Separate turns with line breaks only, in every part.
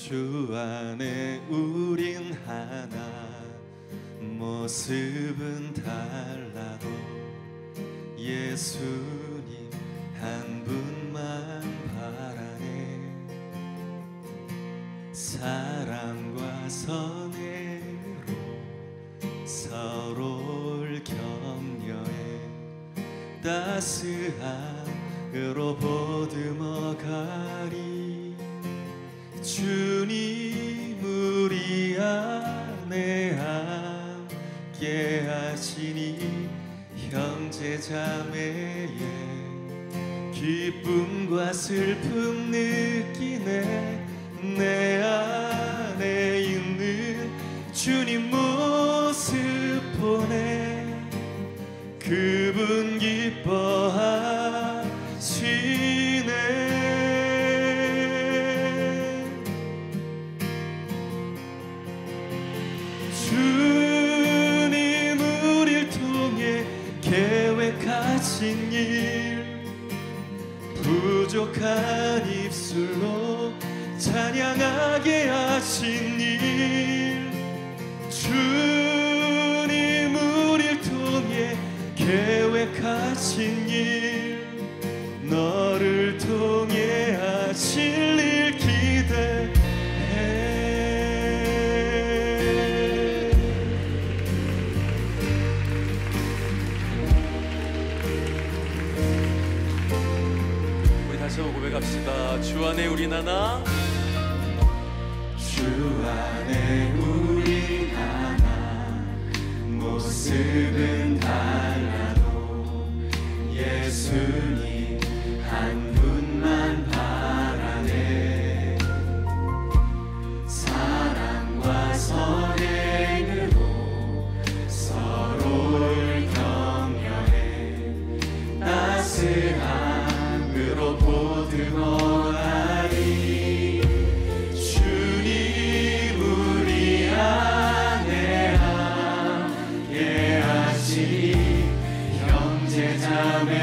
주 안에 우린 하나, 모습은 달라도 예수님 한 분만 바라네. 사랑과 선애로 서로를 격려해 따스함으로 보듬어가리. 주님 우리 안에 함께 하시니 형제자매의 기쁨과 슬픔 느끼네. 내 안에 있는 주님 모습 보네. 그분 기뻐하시네. 주님 우릴 통해 계획하신 일, 부족한 입술로 찬양하게 하신 일, 주님 우릴 통해 계획하신 일, 너를 통해 하실 일 기대해.
우리 다시 한번 고백합시다. 주 안에 우린 하나,
주 안에 우리 하나, 모습은 달라도 예수님 한 분만 바라네. 사랑과 선행으로 서로를 격려해 따스함으로 보듬어가리. 주님 우리 안에 함께 하시니 형제자매의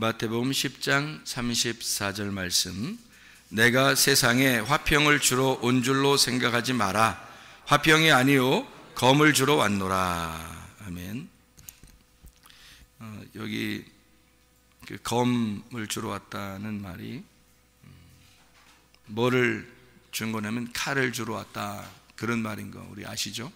마태복음 10장 34절 말씀. 내가 세상에 화평을 주러 온 줄로 생각하지 마라. 화평이 아니요 검을 주러 왔노라. 아멘. 여기 그 검을 주러 왔다는 말이 뭐를 준 거냐면 칼을 주러 왔다, 그런 말인 거 우리 아시죠?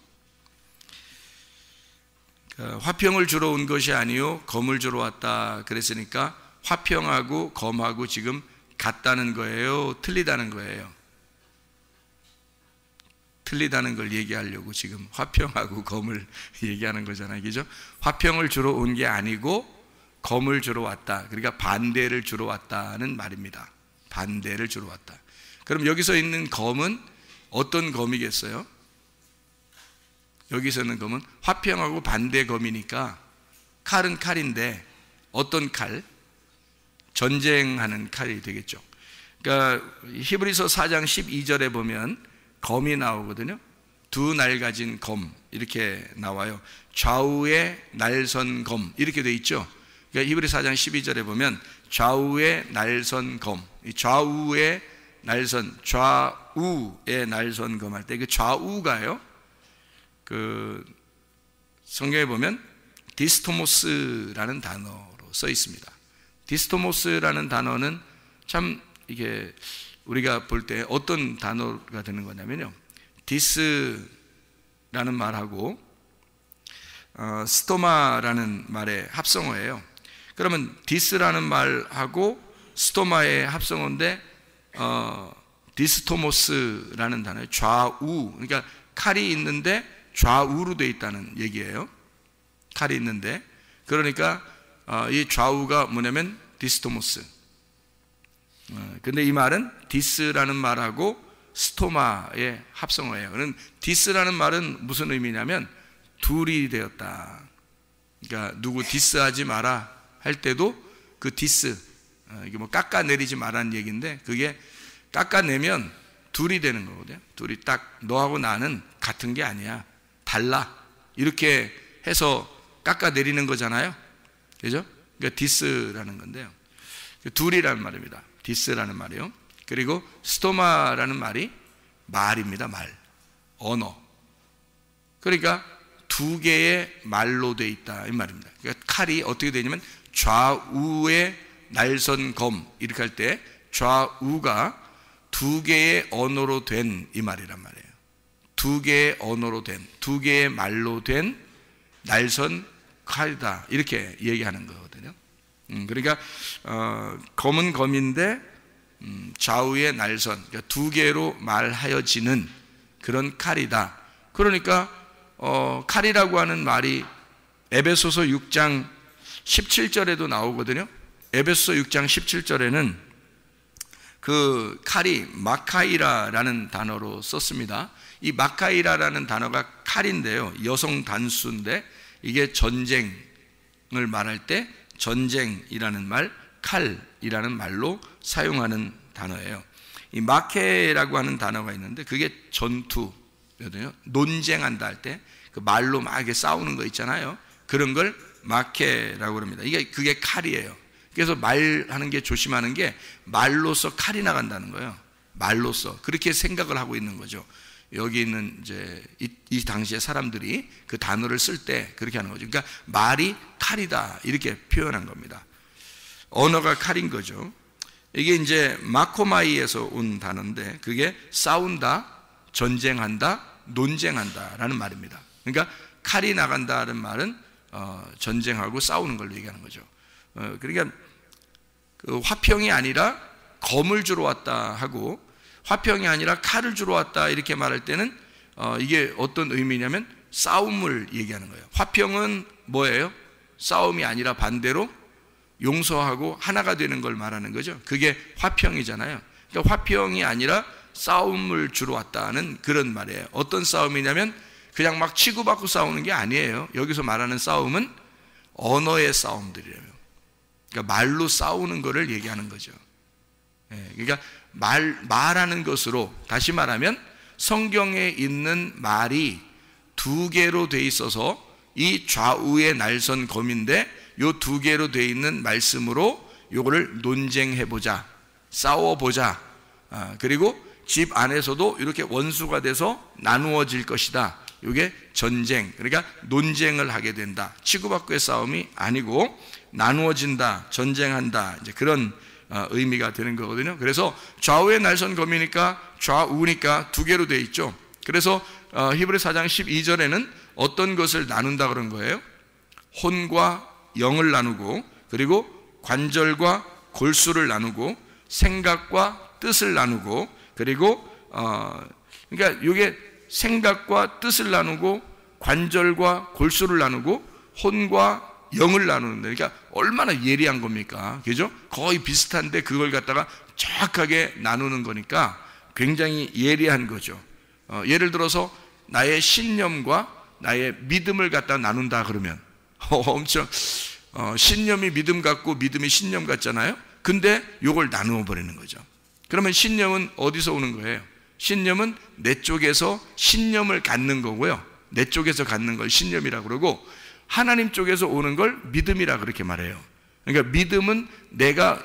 화평을 주러 온 것이 아니요 검을 주러 왔다 그랬으니까 화평하고 검하고 지금 같다는 거예요, 틀리다는 거예요? 틀리다는 걸 얘기하려고 지금 화평하고 검을 얘기하는 거잖아요, 그죠? 화평을 주러 온 게 아니고 검을 주러 왔다, 그러니까 반대를 주러 왔다는 말입니다. 반대를 주러 왔다. 그럼 여기서 있는 검은 어떤 검이겠어요? 여기서 있는 검은 화평하고 반대 검이니까 칼은 칼인데 어떤 칼? 전쟁하는 칼이 되겠죠. 그러니까 히브리서 4장 12절에 보면 검이 나오거든요. 두 날 가진 검 이렇게 나와요. 좌우의 날선 검 이렇게 돼 있죠. 그러니까 히브리 4장 12절에 보면 좌우의 날선 검, 좌우의 날선, 좌우의 날선 검 할 때 그 좌우가요, 그 성경에 보면 디스토모스라는 단어로 써 있습니다. 디스토모스라는 단어는 참 이게 우리가 볼 때 어떤 단어가 되는 거냐면요, 디스라는 말하고 스토마라는 말의 합성어예요. 그러면 디스라는 말하고 스토마의 합성어인데 디스토모스라는 단어예요. 좌우, 그러니까 칼이 있는데 좌우로 되어 있다는 얘기예요. 칼이 있는데, 그러니까 이 좌우가 뭐냐면 디스토모스. 근데 이 말은 디스라는 말하고 스토마의 합성어예요. 그럼 디스라는 말은 무슨 의미냐면 둘이 되었다. 그러니까 누구 디스하지 마라 할 때도 그 디스, 이게 뭐 깎아내리지 마라는 얘기인데, 그게 깎아내면 둘이 되는 거거든요. 둘이 딱 너하고 나는 같은 게 아니야, 달라, 이렇게 해서 깎아내리는 거잖아요, 그죠? 그러니까 디스라는 건데요, 둘이라는 말입니다. 디스라는 말이요. 그리고 스토마라는 말이 말입니다. 말, 언어. 그러니까 두 개의 말로 돼 있다 이 말입니다. 그러니까 칼이 어떻게 되냐면 좌우의 날선 검 이렇게 할 때 좌우가 두 개의 언어로 된 이 말이란 말이에요. 두 개의 언어로 된, 두 개의 말로 된 날선 칼이다, 이렇게 얘기하는 거거든요. 그러니까 검은 검인데 좌우의 날선, 그러니까 두 개로 말하여지는 그런 칼이다. 그러니까 칼이라고 하는 말이 에베소서 6장 17절에도 나오거든요. 에베소서 6장 17절에는 그 칼이 마카이라라는 단어로 썼습니다. 이 마카이라라는 단어가 칼인데요, 여성 단수인데 이게 전쟁을 말할 때 전쟁이라는 말, 칼이라는 말로 사용하는 단어예요. 이 마케라고 하는 단어가 있는데 그게 전투거든요. 논쟁한다 할 때 그 말로 막 이렇게 싸우는 거 있잖아요. 그런 걸 마케라고 합니다. 그게 칼이에요. 그래서 말하는 게, 조심하는 게 말로써 칼이 나간다는 거예요. 말로써 그렇게 생각을 하고 있는 거죠. 여기 있는 이제 이 당시에 사람들이 그 단어를 쓸 때 그렇게 하는 거죠. 그러니까 말이 칼이다 이렇게 표현한 겁니다. 언어가 칼인 거죠. 이게 이제 마코마이에서 온 단어인데 그게 싸운다, 전쟁한다, 논쟁한다라는 말입니다. 그러니까 칼이 나간다는 말은 전쟁하고 싸우는 걸 얘기하는 거죠. 그러니까 그 화평이 아니라 검을 주러 왔다 하고 화평이 아니라 칼을 주러 왔다 이렇게 말할 때는 이게 어떤 의미냐면 싸움을 얘기하는 거예요. 화평은 뭐예요? 싸움이 아니라 반대로 용서하고 하나가 되는 걸 말하는 거죠. 그게 화평이잖아요. 그러니까 화평이 아니라 싸움을 주러 왔다는 그런 말이에요. 어떤 싸움이냐면 그냥 막 치고받고 싸우는 게 아니에요. 여기서 말하는 싸움은 언어의 싸움들이에요. 그러니까 말로 싸우는 거를 얘기하는 거죠. 그러니까 말하는 것으로, 다시 말하면 성경에 있는 말이 두 개로 돼 있어서 이 좌우의 날선 검인데 이 두 개로 돼 있는 말씀으로 요거를 논쟁해보자, 싸워보자. 그리고 집 안에서도 이렇게 원수가 돼서 나누어질 것이다. 이게 전쟁, 그러니까 논쟁을 하게 된다. 치고받고의 싸움이 아니고 나누어진다, 전쟁한다, 이제 그런 의미가 되는 거거든요. 그래서 좌우의 날선 검이니까 좌우니까 두 개로 되어 있죠. 그래서 히브리 4장 12절에는 어떤 것을 나눈다 그런 거예요? 혼과 영을 나누고, 그리고 관절과 골수를 나누고, 생각과 뜻을 나누고, 그리고 그러니까 이게 생각과 뜻을 나누고, 관절과 골수를 나누고, 혼과 영을 나누는데, 그러니까 얼마나 예리한 겁니까? 그죠? 거의 비슷한데 그걸 갖다가 정확하게 나누는 거니까 굉장히 예리한 거죠. 예를 들어서 나의 신념과 나의 믿음을 갖다 나눈다 그러면 엄청 신념이 믿음 같고 믿음이 신념 같잖아요. 근데 이걸 나누어 버리는 거죠. 그러면 신념은 어디서 오는 거예요? 신념은 내 쪽에서 신념을 갖는 거고요. 내 쪽에서 갖는 걸 신념이라고 그러고, 하나님 쪽에서 오는 걸 믿음이라 그렇게 말해요. 그러니까 믿음은 내가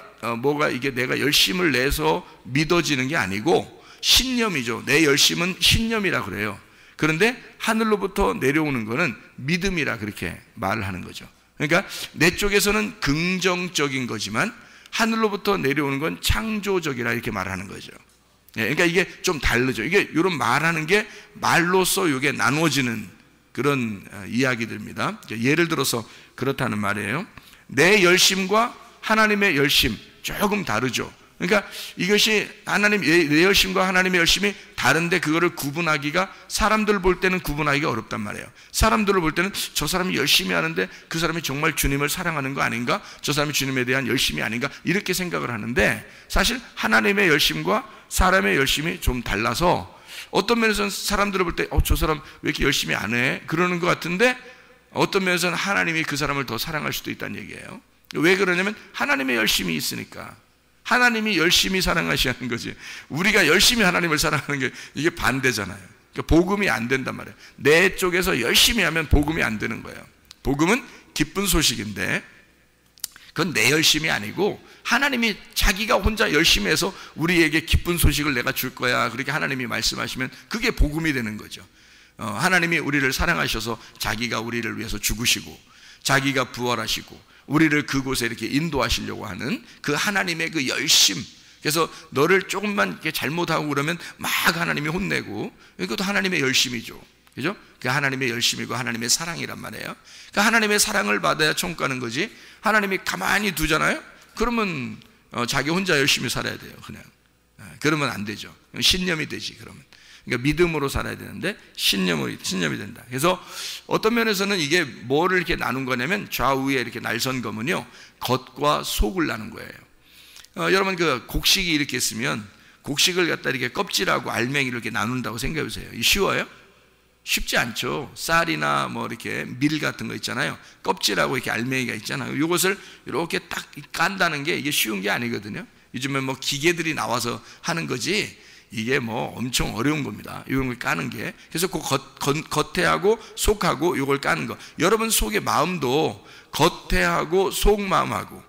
이게 내가 열심을 내서 믿어지는 게 아니고 신념이죠. 내 열심은 신념이라 그래요. 그런데 하늘로부터 내려오는 거는 믿음이라 그렇게 말을 하는 거죠. 그러니까 내 쪽에서는 긍정적인 거지만 하늘로부터 내려오는 건 창조적이라 이렇게 말하는 거죠. 그러니까 이게 좀 다르죠. 이게 이런 말하는 게 말로써 이게 나누어지는 그런 이야기들입니다. 예를 들어서 그렇다는 말이에요. 내 열심과 하나님의 열심 조금 다르죠. 그러니까 이것이 내 열심과 하나님의 열심이 다른데 그거를 구분하기가, 사람들 볼 때는 구분하기가 어렵단 말이에요. 사람들을 볼 때는 저 사람이 열심히 하는데 그 사람이 정말 주님을 사랑하는 거 아닌가? 저 사람이 주님에 대한 열심이 아닌가? 이렇게 생각을 하는데, 사실 하나님의 열심과 사람의 열심이 좀 달라서 어떤 면에서는 사람들을 볼 때 저 사람 왜 이렇게 열심히 안 해? 그러는 것 같은데 어떤 면에서는 하나님이 그 사람을 더 사랑할 수도 있다는 얘기예요. 왜 그러냐면 하나님의 열심이 있으니까. 하나님이 열심히 사랑하시는 거지, 우리가 열심히 하나님을 사랑하는 게 이게 반대잖아요. 그러니까 복음이 안 된단 말이에요. 내 쪽에서 열심히 하면 복음이 안 되는 거예요. 복음은 기쁜 소식인데 그건 내 열심이 아니고 하나님이 자기가 혼자 열심히 해서 우리에게 기쁜 소식을 내가 줄 거야, 그렇게 하나님이 말씀하시면 그게 복음이 되는 거죠. 하나님이 우리를 사랑하셔서 자기가 우리를 위해서 죽으시고 자기가 부활하시고 우리를 그곳에 이렇게 인도하시려고 하는 그 하나님의 그 열심. 그래서 너를 조금만 이렇게 잘못하고 그러면 막 하나님이 혼내고, 이것도 하나님의 열심이죠. 그죠? 그 하나님의 열심이고 하나님의 사랑이란 말이에요. 그 하나님의 사랑을 받아야 천국 가는 거지, 하나님이 가만히 두잖아요? 그러면 자기 혼자 열심히 살아야 돼요. 그냥 그러면 안 되죠. 신념이 되지. 그러면 그러니까 믿음으로 살아야 되는데 신념이 된다. 그래서 어떤 면에서는 이게 뭐를 이렇게 나눈 거냐면, 좌우에 이렇게 날선 검은요, 겉과 속을 나눈 거예요. 여러분 그 곡식이 이렇게 있으면 곡식을 갖다 이렇게 껍질하고 알맹이를 이렇게 나눈다고 생각해 보세요. 이 쉬워요? 쉽지 않죠. 쌀이나 뭐 이렇게 밀 같은 거 있잖아요. 껍질하고 이렇게 알맹이가 있잖아요. 이것을 이렇게 딱 깐다는 게 이게 쉬운 게 아니거든요. 요즘에 뭐 기계들이 나와서 하는 거지 이게 뭐 엄청 어려운 겁니다. 이런 걸 까는 게. 그래서 그 겉에하고 속하고 이걸 까는 거. 여러분 속의 마음도 겉에하고 속 마음하고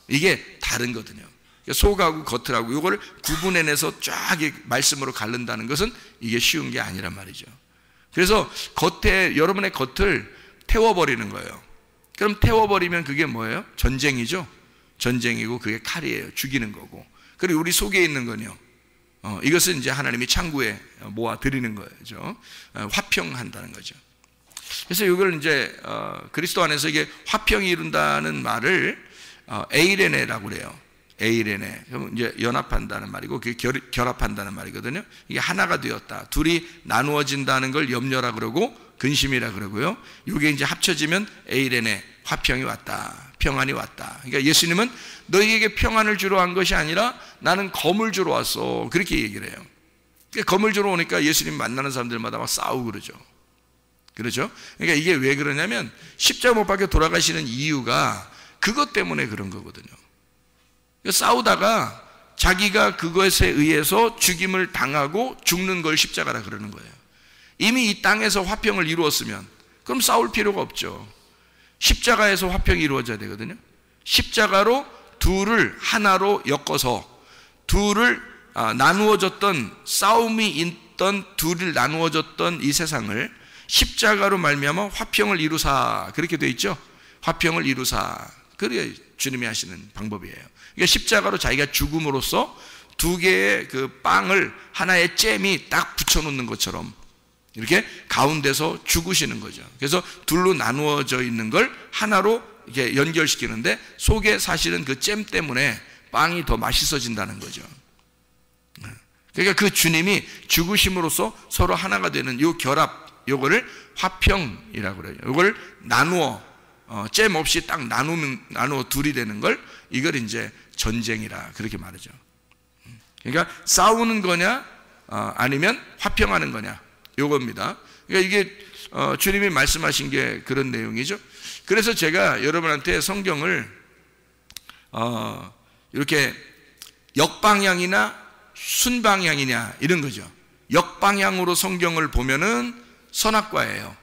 이게 다른 거거든요. 속하고 겉하고 이걸 구분해내서 쫙 말씀으로 가른다는 것은 이게 쉬운 게 아니란 말이죠. 그래서 겉에 여러분의 겉을 태워버리는 거예요. 그럼 태워버리면 그게 뭐예요? 전쟁이죠. 전쟁이고 그게 칼이에요. 죽이는 거고. 그리고 우리 속에 있는 건요, 이것은 이제 하나님이 창고에 모아 드리는 거죠. 화평한다는 거죠. 그래서 이걸 이제 그리스도 안에서 이게 화평이 이룬다는 말을 에이레네라고 그래요. 에이레네. 그럼 이제 연합한다는 말이고 그게 결합한다는 말이거든요. 이게 하나가 되었다. 둘이 나누어진다는 걸 염려라 그러고 근심이라 그러고요. 이게 이제 합쳐지면 에이레네, 화평이 왔다. 평안이 왔다. 그러니까 예수님은 너희에게 평안을 주러 온 것이 아니라 나는 검을 주러 왔어. 그렇게 얘기를 해요. 그러니까 검을 주러 오니까 예수님 만나는 사람들마다 막 싸우고 그러죠. 그렇죠? 그러니까 이게 왜 그러냐면 십자가 못 박혀 돌아가시는 이유가 그것 때문에 그런 거거든요. 그러니까 싸우다가 자기가 그것에 의해서 죽임을 당하고 죽는 걸 십자가라 그러는 거예요. 이미 이 땅에서 화평을 이루었으면 그럼 싸울 필요가 없죠. 십자가에서 화평이 이루어져야 되거든요. 십자가로 둘을 하나로 엮어서 둘을 나누어졌던, 싸움이 있던 둘을 나누어졌던 이 세상을 십자가로 말미암아 화평을 이루사, 그렇게 되어 있죠. 화평을 이루사, 그게 주님이 하시는 방법이에요. 그러니까 십자가로 자기가 죽음으로써 두 개의 그 빵을 하나의 잼이 딱 붙여놓는 것처럼 이렇게 가운데서 죽으시는 거죠. 그래서 둘로 나누어져 있는 걸 하나로 이렇게 연결시키는데 속에 사실은 그 잼 때문에 빵이 더 맛있어진다는 거죠. 그러니까 그 주님이 죽으심으로써 서로 하나가 되는 이 결합, 요거를 화평이라고 그래요. 요걸 나누어 잼 없이 딱 나누어 둘이 되는 걸, 이걸 이제 전쟁이라 그렇게 말하죠. 그러니까 싸우는 거냐 아니면 화평하는 거냐, 요겁니다. 그러니까 이게 주님이 말씀하신 게 그런 내용이죠. 그래서 제가 여러분한테 성경을 이렇게 역방향이나 순방향이냐 이런 거죠. 역방향으로 성경을 보면은 선악과예요.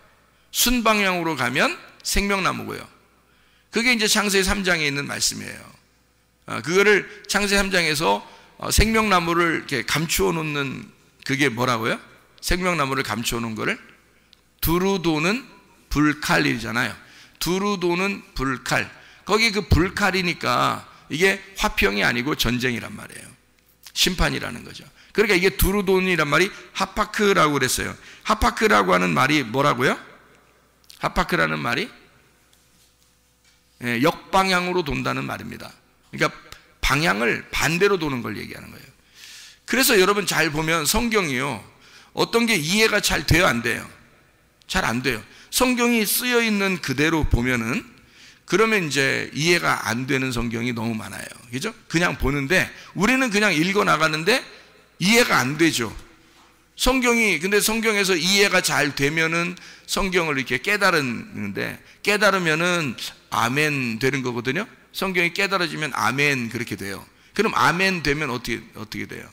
순방향으로 가면 생명나무고요. 그게 이제 창세기 3장에 있는 말씀이에요. 그거를 창세기 3장에서 생명나무를 이렇게 감추어 놓는, 그게 뭐라고요? 생명나무를 감추어 놓은 거를 두루 도는 불칼이잖아요. 두루 도는 불칼. 거기 그 불칼이니까 이게 화평이 아니고 전쟁이란 말이에요. 심판이라는 거죠. 그러니까 이게 두루 돈이란 말이 하파크라고 그랬어요. 하파크라고 하는 말이 뭐라고요? 하파크라는 말이 역방향으로 돈다는 말입니다. 그러니까 방향을 반대로 도는 걸 얘기하는 거예요. 그래서 여러분 잘 보면 성경이요, 어떤 게 이해가 잘 돼요, 안 돼요? 잘 안 돼요. 성경이 쓰여 있는 그대로 보면은, 그러면 이제 이해가 안 되는 성경이 너무 많아요. 그죠? 그냥 보는데 우리는 그냥 읽어 나가는데 이해가 안 되죠. 성경이, 근데 성경에서 이해가 잘 되면은 성경을 이렇게 깨달았는데, 깨달으면은 아멘 되는 거거든요. 성경이 깨달아지면 아멘 그렇게 돼요. 그럼 아멘 되면 어떻게 돼요?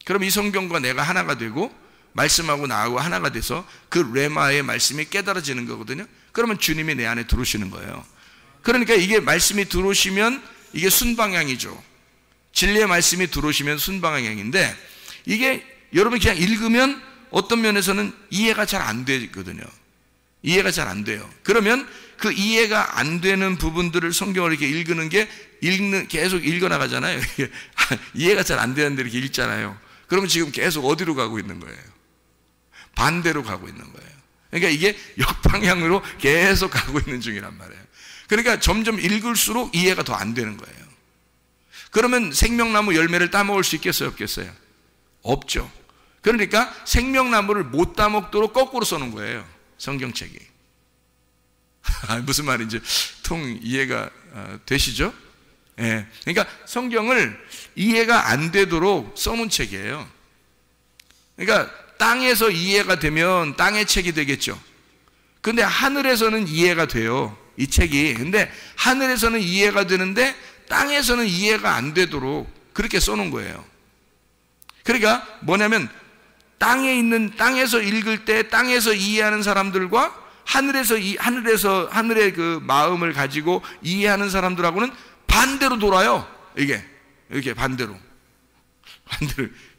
그럼 이 성경과 내가 하나가 되고 말씀하고 나하고 하나가 돼서 그 레마의 말씀이 깨달아지는 거거든요. 그러면 주님이 내 안에 들어오시는 거예요. 그러니까 이게 말씀이 들어오시면 이게 순방향이죠. 진리의 말씀이 들어오시면 순방향인데, 이게 여러분 그냥 읽으면 어떤 면에서는 이해가 잘 안 되거든요. 이해가 잘 안 돼요. 그러면 그 이해가 안 되는 부분들을 성경을 이렇게 읽는 게 계속 읽어 나가잖아요. 이해가 잘 안 되는데 이렇게 읽잖아요. 그러면 지금 계속 어디로 가고 있는 거예요? 반대로 가고 있는 거예요. 그러니까 이게 역방향으로 계속 가고 있는 중이란 말이에요. 그러니까 점점 읽을수록 이해가 더 안 되는 거예요. 그러면 생명나무 열매를 따먹을 수 있겠어요, 없겠어요? 없죠. 그러니까 생명나무를 못 따먹도록 거꾸로 써놓은 거예요, 성경책이. 무슨 말인지 통 이해가 되시죠? 예. 그러니까 성경을 이해가 안 되도록 써놓은 책이에요. 그러니까 땅에서 이해가 되면 땅의 책이 되겠죠. 근데 하늘에서는 이해가 돼요, 이 책이. 근데 하늘에서는 이해가 되는데 땅에서는 이해가 안 되도록 그렇게 써놓은 거예요. 그러니까 뭐냐면 땅에서 읽을 때 땅에서 이해하는 사람들과 하늘의 그 마음을 가지고 이해하는 사람들하고는 반대로 돌아요. 이게 반대로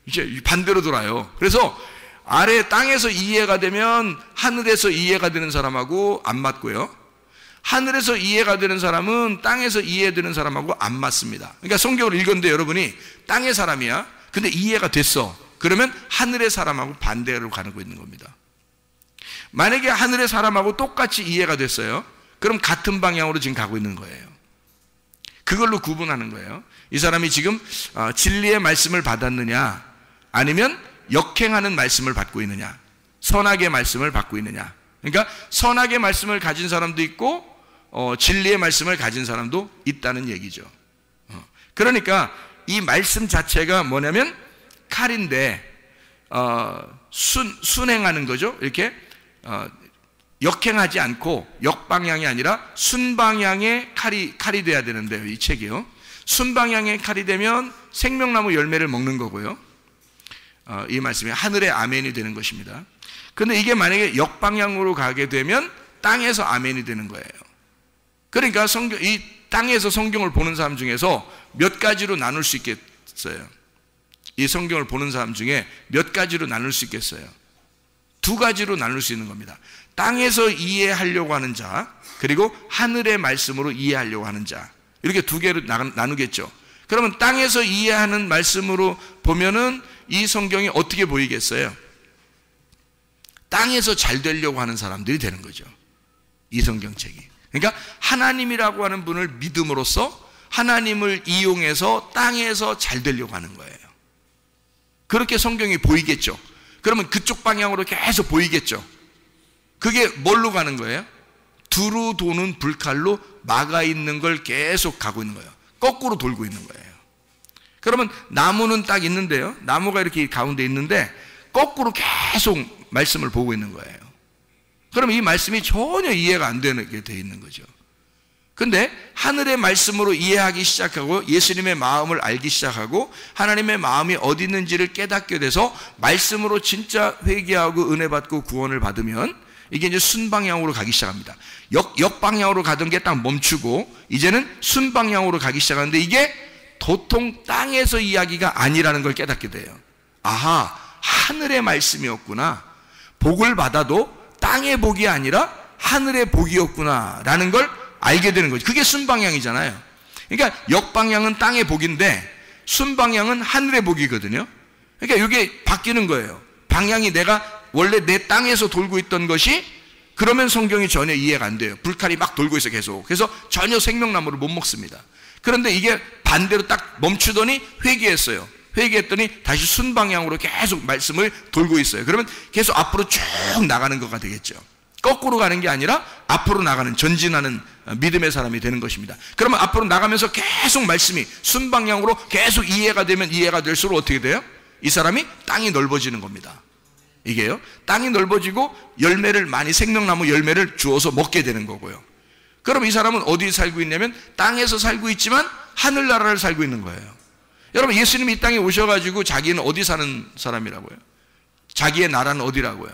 이제 반대로 돌아요. 그래서 아래 땅에서 이해가 되면 하늘에서 이해가 되는 사람하고 안 맞고요, 하늘에서 이해가 되는 사람은 땅에서 이해되는 사람하고 안 맞습니다. 그러니까 성경을 읽었는데 여러분이 땅의 사람이야, 근데 이해가 됐어. 그러면 하늘의 사람하고 반대로 가고 있는 겁니다. 만약에 하늘의 사람하고 똑같이 이해가 됐어요, 그럼 같은 방향으로 지금 가고 있는 거예요. 그걸로 구분하는 거예요. 이 사람이 지금 진리의 말씀을 받았느냐, 아니면 역행하는 말씀을 받고 있느냐, 선악의 말씀을 받고 있느냐. 그러니까 선악의 말씀을 가진 사람도 있고 진리의 말씀을 가진 사람도 있다는 얘기죠. 그러니까 이 말씀 자체가 뭐냐면 칼인데 순행하는 거죠. 이렇게 역행하지 않고 역방향이 아니라 순방향의 칼이 돼야 되는데요, 이 책이요. 순방향의 칼이 되면 생명나무 열매를 먹는 거고요. 이 말씀이 하늘의 아멘이 되는 것입니다. 그런데 이게 만약에 역방향으로 가게 되면 땅에서 아멘이 되는 거예요. 그러니까 이 땅에서 성경을 보는 사람 중에서 몇 가지로 나눌 수 있겠어요? 이 성경을 보는 사람 중에 몇 가지로 나눌 수 있겠어요? 두 가지로 나눌 수 있는 겁니다. 땅에서 이해하려고 하는 자, 그리고 하늘의 말씀으로 이해하려고 하는 자, 이렇게 두 개로 나누겠죠. 그러면 땅에서 이해하는 말씀으로 보면은 이 성경이 어떻게 보이겠어요? 땅에서 잘 되려고 하는 사람들이 되는 거죠, 이 성경책이. 그러니까 하나님이라고 하는 분을 믿음으로써 하나님을 이용해서 땅에서 잘 되려고 하는 거예요. 그렇게 성경이 보이겠죠. 그러면 그쪽 방향으로 계속 보이겠죠. 그게 뭘로 가는 거예요? 두루 도는 불칼로 막아 있는 걸 계속 가고 있는 거예요. 거꾸로 돌고 있는 거예요. 그러면 나무는 딱 있는데요, 나무가 이렇게 가운데 있는데 거꾸로 계속 말씀을 보고 있는 거예요. 그러면 이 말씀이 전혀 이해가 안 되게 돼 있는 거죠. 근데 하늘의 말씀으로 이해하기 시작하고 예수님의 마음을 알기 시작하고 하나님의 마음이 어디 있는지를 깨닫게 돼서 말씀으로 진짜 회개하고 은혜 받고 구원을 받으면 이게 이제 순방향으로 가기 시작합니다. 역방향으로 가던 게 딱 멈추고 이제는 순방향으로 가기 시작하는데 이게 도통 땅에서 이야기가 아니라는 걸 깨닫게 돼요. 아하, 하늘의 말씀이었구나. 복을 받아도 땅의 복이 아니라 하늘의 복이었구나 라는 걸 알게 되는 거죠. 그게 순방향이잖아요. 그러니까 역방향은 땅의 복인데 순방향은 하늘의 복이거든요. 그러니까 이게 바뀌는 거예요. 방향이 내가 원래 내 땅에서 돌고 있던 것이, 그러면 성경이 전혀 이해가 안 돼요. 불칼이 막 돌고 있어 계속. 그래서 전혀 생명나무를 못 먹습니다. 그런데 이게 반대로 딱 멈추더니 회개했어요. 회개했더니 다시 순방향으로 계속 말씀을 돌고 있어요. 그러면 계속 앞으로 쭉 나가는 거가 되겠죠. 거꾸로 가는 게 아니라 앞으로 나가는, 전진하는 믿음의 사람이 되는 것입니다. 그러면 앞으로 나가면서 계속 말씀이 순방향으로 계속 이해가 되면 이해가 될수록 어떻게 돼요? 이 사람이 땅이 넓어지는 겁니다. 이게요, 땅이 넓어지고 열매를 많이, 생명나무 열매를 주어서 먹게 되는 거고요. 그럼 이 사람은 어디 살고 있냐면 땅에서 살고 있지만 하늘나라를 살고 있는 거예요. 여러분, 예수님이 이 땅에 오셔가지고 자기는 어디 사는 사람이라고요? 자기의 나라는 어디라고요?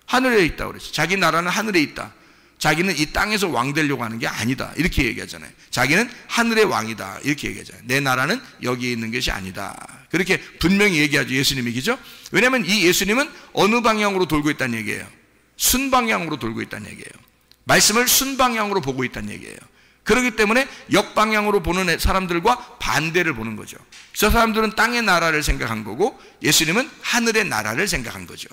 하늘에 있다고 그랬죠. 자기 나라는 하늘에 있다. 자기는 이 땅에서 왕 되려고 하는 게 아니다, 이렇게 얘기하잖아요. 자기는 하늘의 왕이다, 이렇게 얘기하잖아요. 내 나라는 여기에 있는 것이 아니다, 그렇게 분명히 얘기하죠, 예수님이. 그죠? 왜냐하면 이 예수님은 어느 방향으로 돌고 있다는 얘기예요? 순방향으로 돌고 있다는 얘기예요. 말씀을 순방향으로 보고 있다는 얘기예요. 그렇기 때문에 역방향으로 보는 사람들과 반대를 보는 거죠. 저 사람들은 땅의 나라를 생각한 거고 예수님은 하늘의 나라를 생각한 거죠.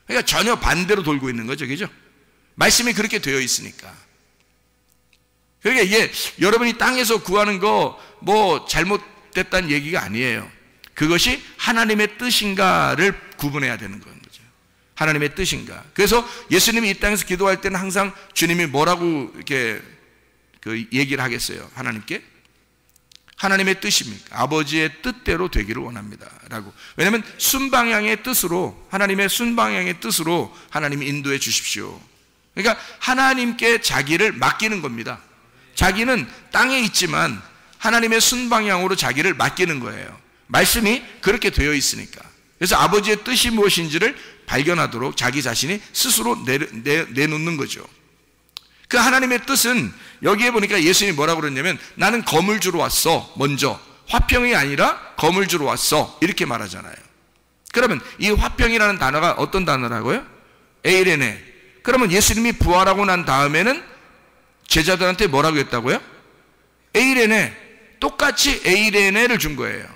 그러니까 전혀 반대로 돌고 있는 거죠. 그죠? 말씀이 그렇게 되어 있으니까. 그러니까 이게 여러분이 땅에서 구하는 거 뭐 잘못됐다는 얘기가 아니에요. 그것이 하나님의 뜻인가를 구분해야 되는 거죠. 하나님의 뜻인가. 그래서 예수님이 이 땅에서 기도할 때는 항상 주님이 뭐라고 이렇게 그 얘기를 하겠어요? 하나님께 하나님의 뜻입니까? 아버지의 뜻대로 되기를 원합니다 라고. 왜냐하면 순방향의 뜻으로, 하나님의 순방향의 뜻으로 하나님이 인도해 주십시오. 그러니까 하나님께 자기를 맡기는 겁니다. 자기는 땅에 있지만 하나님의 순방향으로 자기를 맡기는 거예요. 말씀이 그렇게 되어 있으니까. 그래서 아버지의 뜻이 무엇인지를 발견하도록 자기 자신이 스스로 내놓는 거죠. 그 하나님의 뜻은 여기에 보니까 예수님이 뭐라고 그랬냐면 나는 검을 주러 왔어. 먼저 화평이 아니라 검을 주러 왔어, 이렇게 말하잖아요. 그러면 이 화평이라는 단어가 어떤 단어라고요? 에이레네. 그러면 예수님이 부활하고 난 다음에는 제자들한테 뭐라고 했다고요? 에이레네. 똑같이 에이레네를 준 거예요.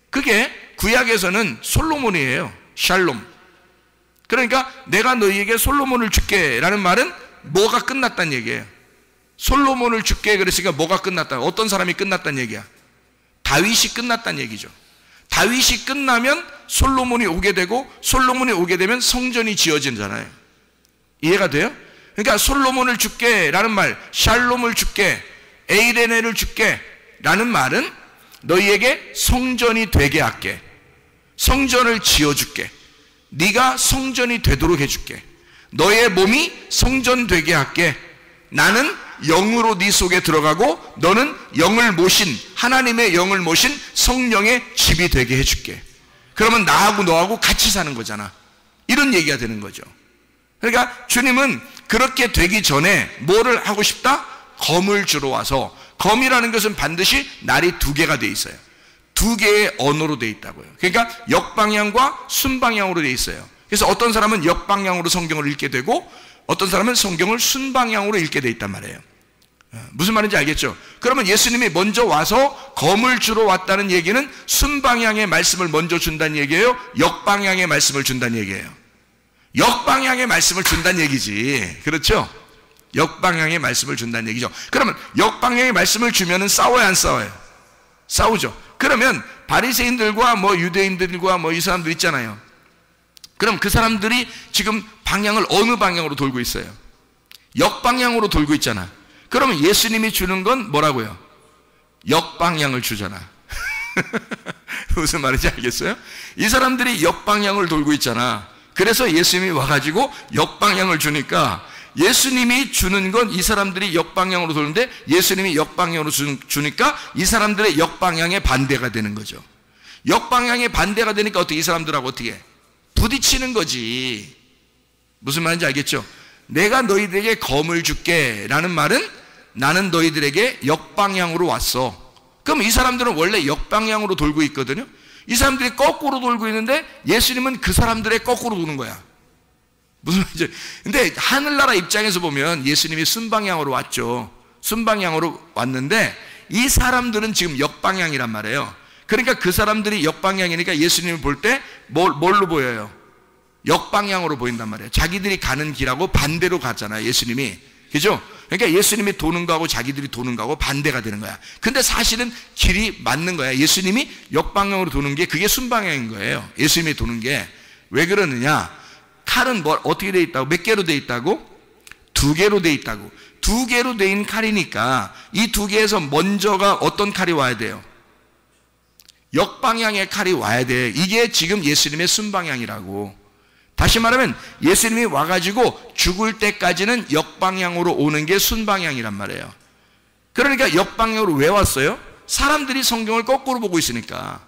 그게 구약에서는 솔로몬이에요. 샬롬. 그러니까 내가 너희에게 솔로몬을 줄게 라는 말은 뭐가 끝났다는 얘기예요. 솔로몬을 줄게 그랬으니까 뭐가 끝났다? 어떤 사람이 끝났다는 얘기야? 다윗이 끝났다는 얘기죠. 다윗이 끝나면 솔로몬이 오게 되고 솔로몬이 오게 되면 성전이 지어지잖아요. 이해가 돼요? 그러니까 솔로몬을 줄게 라는 말, 샬롬을 줄게, 에이레네를 줄게 라는 말은 너희에게 성전이 되게 할게, 성전을 지어줄게, 네가 성전이 되도록 해줄게, 너의 몸이 성전 되게 할게, 나는 영으로 네 속에 들어가고 너는 영을 모신, 하나님의 영을 모신 성령의 집이 되게 해줄게. 그러면 나하고 너하고 같이 사는 거잖아, 이런 얘기가 되는 거죠. 그러니까 주님은 그렇게 되기 전에 뭐를 하고 싶다? 검을 주러 와서 검이라는 것은 반드시 날이 두 개가 돼 있어요. 두 개의 언어로 돼 있다고요. 그러니까 역방향과 순방향으로 돼 있어요. 그래서 어떤 사람은 역방향으로 성경을 읽게 되고 어떤 사람은 성경을 순방향으로 읽게 돼 있단 말이에요. 무슨 말인지 알겠죠? 그러면 예수님이 먼저 와서 검을 주러 왔다는 얘기는 순방향의 말씀을 먼저 준다는 얘기예요? 역방향의 말씀을 준다는 얘기예요? 역방향의 말씀을 준다는 얘기지. 그렇죠? 역방향의 말씀을 준다는 얘기죠. 그러면 역방향의 말씀을 주면은 싸워야 안 싸워요? 싸우죠. 그러면 바리새인들과 뭐 유대인들과 뭐 이 사람들 있잖아요. 그럼 그 사람들이 지금 방향을 어느 방향으로 돌고 있어요? 역방향으로 돌고 있잖아. 그러면 예수님이 주는 건 뭐라고요? 역방향을 주잖아. 무슨 말인지 알겠어요? 이 사람들이 역방향을 돌고 있잖아. 그래서 예수님이 와가지고 역방향을 주니까 예수님이 주는 건 이 사람들이 역방향으로 도는데 예수님이 역방향으로 주니까 이 사람들의 역방향에 반대가 되는 거죠. 역방향에 반대가 되니까 어떻게 이 사람들하고 어떻게 부딪히는 거지. 무슨 말인지 알겠죠? 내가 너희들에게 검을 줄게 라는 말은 나는 너희들에게 역방향으로 왔어. 그럼 이 사람들은 원래 역방향으로 돌고 있거든요. 이 사람들이 거꾸로 돌고 있는데 예수님은 그 사람들의 거꾸로 도는 거야. 무슨 말인지. 근데 하늘나라 입장에서 보면 예수님이 순방향으로 왔죠. 순방향으로 왔는데 이 사람들은 지금 역방향이란 말이에요. 그러니까 그 사람들이 역방향이니까 예수님을 볼 때 뭘로 보여요? 역방향으로 보인단 말이에요. 자기들이 가는 길하고 반대로 갔잖아요, 예수님이. 그죠? 그러니까 예수님이 도는 거하고 자기들이 도는 거하고 반대가 되는 거야. 근데 사실은 길이 맞는 거야. 예수님이 역방향으로 도는 게 그게 순방향인 거예요. 예수님이 도는 게. 왜 그러느냐? 칼은 어떻게 돼 있다고? 몇 개로 돼 있다고? 두 개로 돼 있다고. 두 개로 돼 있는 칼이니까 이 두 개에서 먼저가 어떤 칼이 와야 돼요? 역방향의 칼이 와야 돼. 이게 지금 예수님의 순방향이라고. 다시 말하면 예수님이 와가지고 죽을 때까지는 역방향으로 오는 게 순방향이란 말이에요. 그러니까 역방향으로 왜 왔어요? 사람들이 성경을 거꾸로 보고 있으니까.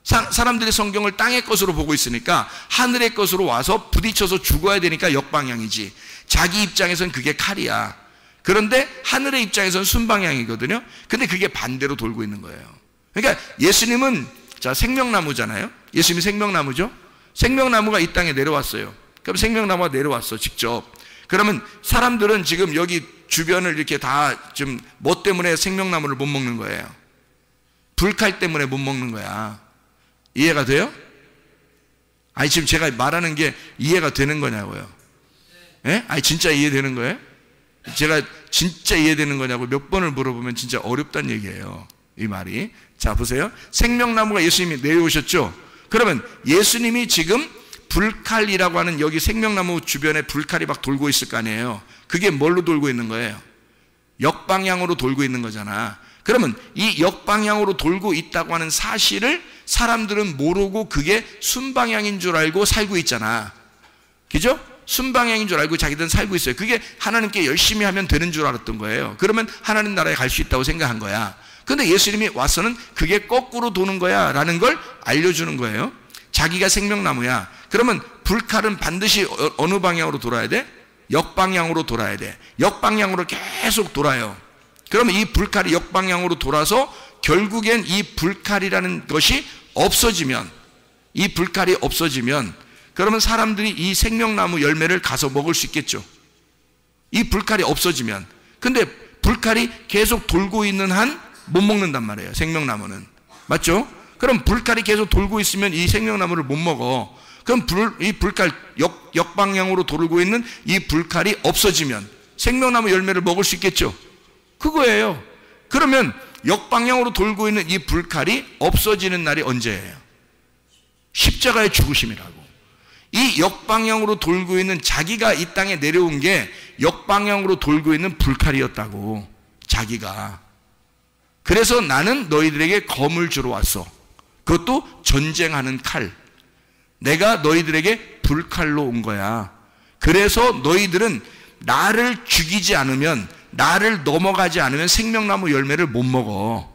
사람들이 성경을 땅의 것으로 보고 있으니까 하늘의 것으로 와서 부딪혀서 죽어야 되니까 역방향이지. 자기 입장에서는 그게 칼이야. 그런데 하늘의 입장에서는 순방향이거든요. 근데 그게 반대로 돌고 있는 거예요. 그러니까 예수님은 자 생명나무잖아요. 예수님이 생명나무죠. 생명나무가 이 땅에 내려왔어요. 그럼 생명나무가 내려왔어 직접. 그러면 사람들은 지금 여기 주변을 이렇게 다 좀 뭐 때문에 생명나무를 못 먹는 거예요? 불칼 때문에 못 먹는 거야. 이해가 돼요? 아니 지금 제가 말하는 게 이해가 되는 거냐고요? 예? 아니 진짜 이해되는 거예요? 제가 진짜 이해되는 거냐고 몇 번을 물어보면 진짜 어렵다는 얘기예요. 이 말이. 자 보세요. 생명나무가 예수님이 내려오셨죠? 그러면 예수님이 지금 불칼이라고 하는 여기 생명나무 주변에 불칼이 막 돌고 있을 거 아니에요. 그게 뭘로 돌고 있는 거예요? 역방향으로 돌고 있는 거잖아. 그러면 이 역방향으로 돌고 있다고 하는 사실을 사람들은 모르고 그게 순방향인 줄 알고 살고 있잖아. 그죠? 순방향인 줄 알고 자기들은 살고 있어요. 그게 하나님께 열심히 하면 되는 줄 알았던 거예요. 그러면 하나님 나라에 갈 수 있다고 생각한 거야. 근데 예수님이 와서는 그게 거꾸로 도는 거야 라는 걸 알려주는 거예요. 자기가 생명나무야. 그러면 불칼은 반드시 어느 방향으로 돌아야 돼? 역방향으로 돌아야 돼. 역방향으로 계속 돌아요. 그러면 이 불칼이 역방향으로 돌아서 결국엔 이 불칼이라는 것이 없어지면, 이 불칼이 없어지면 그러면 사람들이 이 생명나무 열매를 가서 먹을 수 있겠죠. 이 불칼이 없어지면. 근데 불칼이 계속 돌고 있는 한 못 먹는단 말이에요. 생명나무는. 맞죠? 그럼 불칼이 계속 돌고 있으면 이 생명나무를 못 먹어. 그럼 이 불칼 역방향으로 돌고 있는 이 불칼이 없어지면 생명나무 열매를 먹을 수 있겠죠. 그거예요. 그러면 역방향으로 돌고 있는 이 불칼이 없어지는 날이 언제예요? 십자가의 죽으심이라고. 이 역방향으로 돌고 있는 자기가 이 땅에 내려온 게 역방향으로 돌고 있는 불칼이었다고. 자기가. 그래서 나는 너희들에게 검을 주러 왔어. 그것도 전쟁하는 칼. 내가 너희들에게 불칼로 온 거야. 그래서 너희들은 나를 죽이지 않으면, 나를 넘어가지 않으면 생명나무 열매를 못 먹어.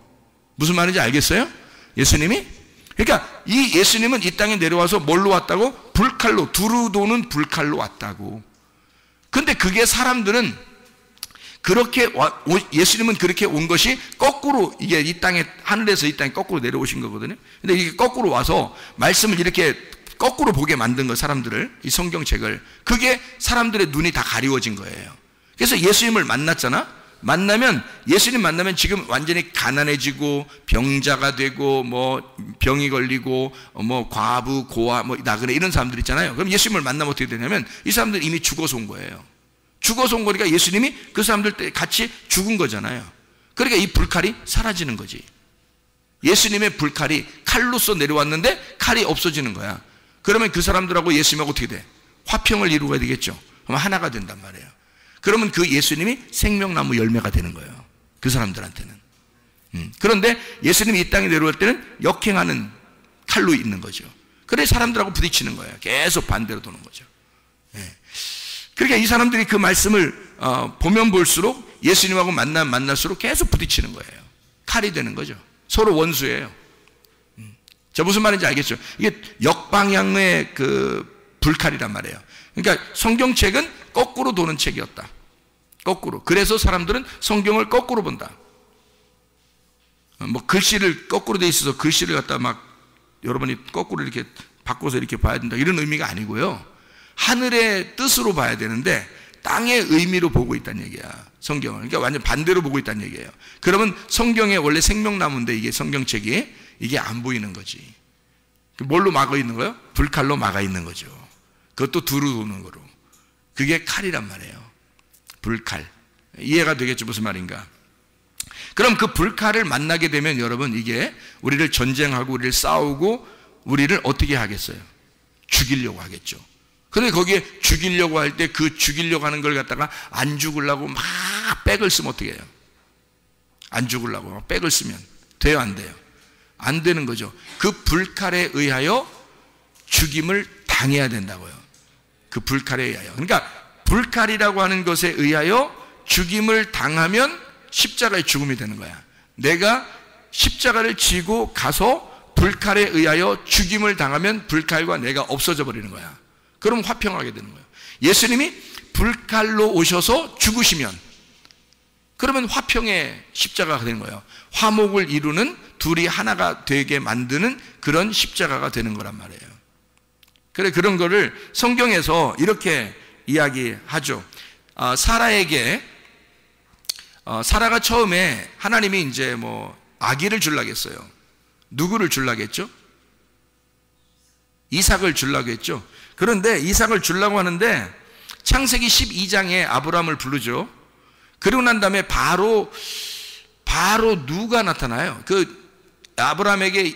무슨 말인지 알겠어요? 예수님이? 그러니까 이 예수님은 이 땅에 내려와서 뭘로 왔다고? 불칼로, 두루 도는 불칼로 왔다고. 근데 그게 사람들은 그렇게 예수님은 그렇게 온 것이 거꾸로, 이게 이 땅에, 하늘에서 이 땅에 거꾸로 내려오신 거거든요. 근데 이게 거꾸로 와서 말씀을 이렇게 거꾸로 보게 만든 거, 사람들을, 이 성경책을. 그게 사람들의 눈이 다 가리워진 거예요. 그래서 예수님을 예수님 만나면 지금 완전히 가난해지고 병자가 되고 뭐 병이 걸리고 뭐 과부, 고아, 뭐 나그네 이런 사람들 있잖아요. 그럼 예수님을 만나면 어떻게 되냐면 이 사람들 이미 죽어서 온 거예요. 죽어서 온 거니까 예수님이 그 사람들 때 같이 죽은 거잖아요. 그러니까 이 불칼이 사라지는 거지. 예수님의 불칼이 칼로서 내려왔는데 칼이 없어지는 거야. 그러면 그 사람들하고 예수님하고 어떻게 돼? 화평을 이루어야 되겠죠. 그럼 하나가 된단 말이에요. 그러면 그 예수님이 생명나무 열매가 되는 거예요. 그 사람들한테는. 그런데 예수님이 이 땅에 내려올 때는 역행하는 칼로 있는 거죠. 그래 사람들하고 부딪히는 거예요. 계속 반대로 도는 거죠. 그러니까 이 사람들이 그 말씀을 보면 볼수록 예수님하고 만날수록 계속 부딪히는 거예요. 칼이 되는 거죠. 서로 원수예요. 저 무슨 말인지 알겠죠? 이게 역방향의 그 불칼이란 말이에요. 그러니까 성경책은 거꾸로 도는 책이었다. 거꾸로. 그래서 사람들은 성경을 거꾸로 본다. 뭐 글씨를 거꾸로 돼 있어서 글씨를 갖다 막 여러분이 거꾸로 이렇게 바꿔서 이렇게 봐야 된다, 이런 의미가 아니고요. 하늘의 뜻으로 봐야 되는데 땅의 의미로 보고 있다는 얘기야, 성경을. 그러니까 완전 반대로 보고 있다는 얘기예요. 그러면 성경에 원래 생명나무인데 이게 성경책이 이게 안 보이는 거지. 뭘로 막아 있는 거예요? 불칼로 막아 있는 거죠. 그것도 두루 도는 거로. 그게 칼이란 말이에요. 불칼. 이해가 되겠죠? 무슨 말인가? 그럼 그 불칼을 만나게 되면 여러분, 이게 우리를 전쟁하고 우리를 싸우고 우리를 어떻게 하겠어요? 죽이려고 하겠죠. 근데 거기에 죽이려고 할 때 그 죽이려고 하는 걸 갖다가 안 죽으려고 막 백을 쓰면 어떻게 해요? 안 죽으려고 막 백을 쓰면 돼요, 안 돼요? 안 되는 거죠. 그 불칼에 의하여 죽임을 당해야 된다고요. 그 불칼에 의하여. 그러니까 불칼이라고 하는 것에 의하여 죽임을 당하면 십자가의 죽음이 되는 거야. 내가 십자가를 지고 가서 불칼에 의하여 죽임을 당하면 불칼과 내가 없어져 버리는 거야. 그럼 화평하게 되는 거예요. 예수님이 불칼로 오셔서 죽으시면 그러면 화평의 십자가가 되는 거예요. 화목을 이루는, 둘이 하나가 되게 만드는 그런 십자가가 되는 거란 말이에요. 그래, 그런 거를 성경에서 이렇게 이야기하죠. 사라가 처음에 하나님이 이제 뭐 아기를 주려고 했어요. 누구를 주려고 했죠? 이삭을 주려고 했죠. 그런데 이삭을 주려고 하는데 창세기 12장에 아브라함을 부르죠. 그러고 난 다음에 바로 누가 나타나요? 그 아브라함에게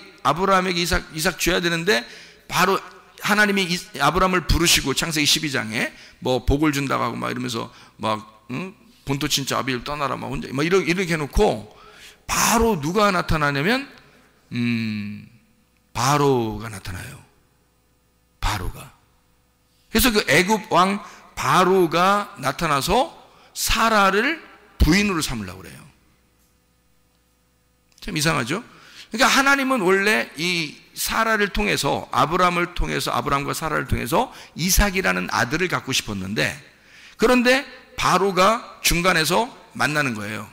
이삭 줘야 되는데 바로 하나님이 아브라함을 부르시고 창세기 12장에 뭐 복을 준다고 하고 막 이러면서 막 본토 친자 아비를 떠나라 막 혼자 막 이렇게 해놓고 바로 누가 나타나냐면 바로가 나타나요. 바로가. 그래서 그 애굽 왕 바로가 나타나서 사라를 부인으로 삼으려고 그래요. 참 이상하죠? 그러니까 하나님은 원래 이 사라를 통해서, 아브라함을 통해서, 아브라함과 사라를 통해서 이삭이라는 아들을 갖고 싶었는데, 그런데 바로가 중간에서 만나는 거예요.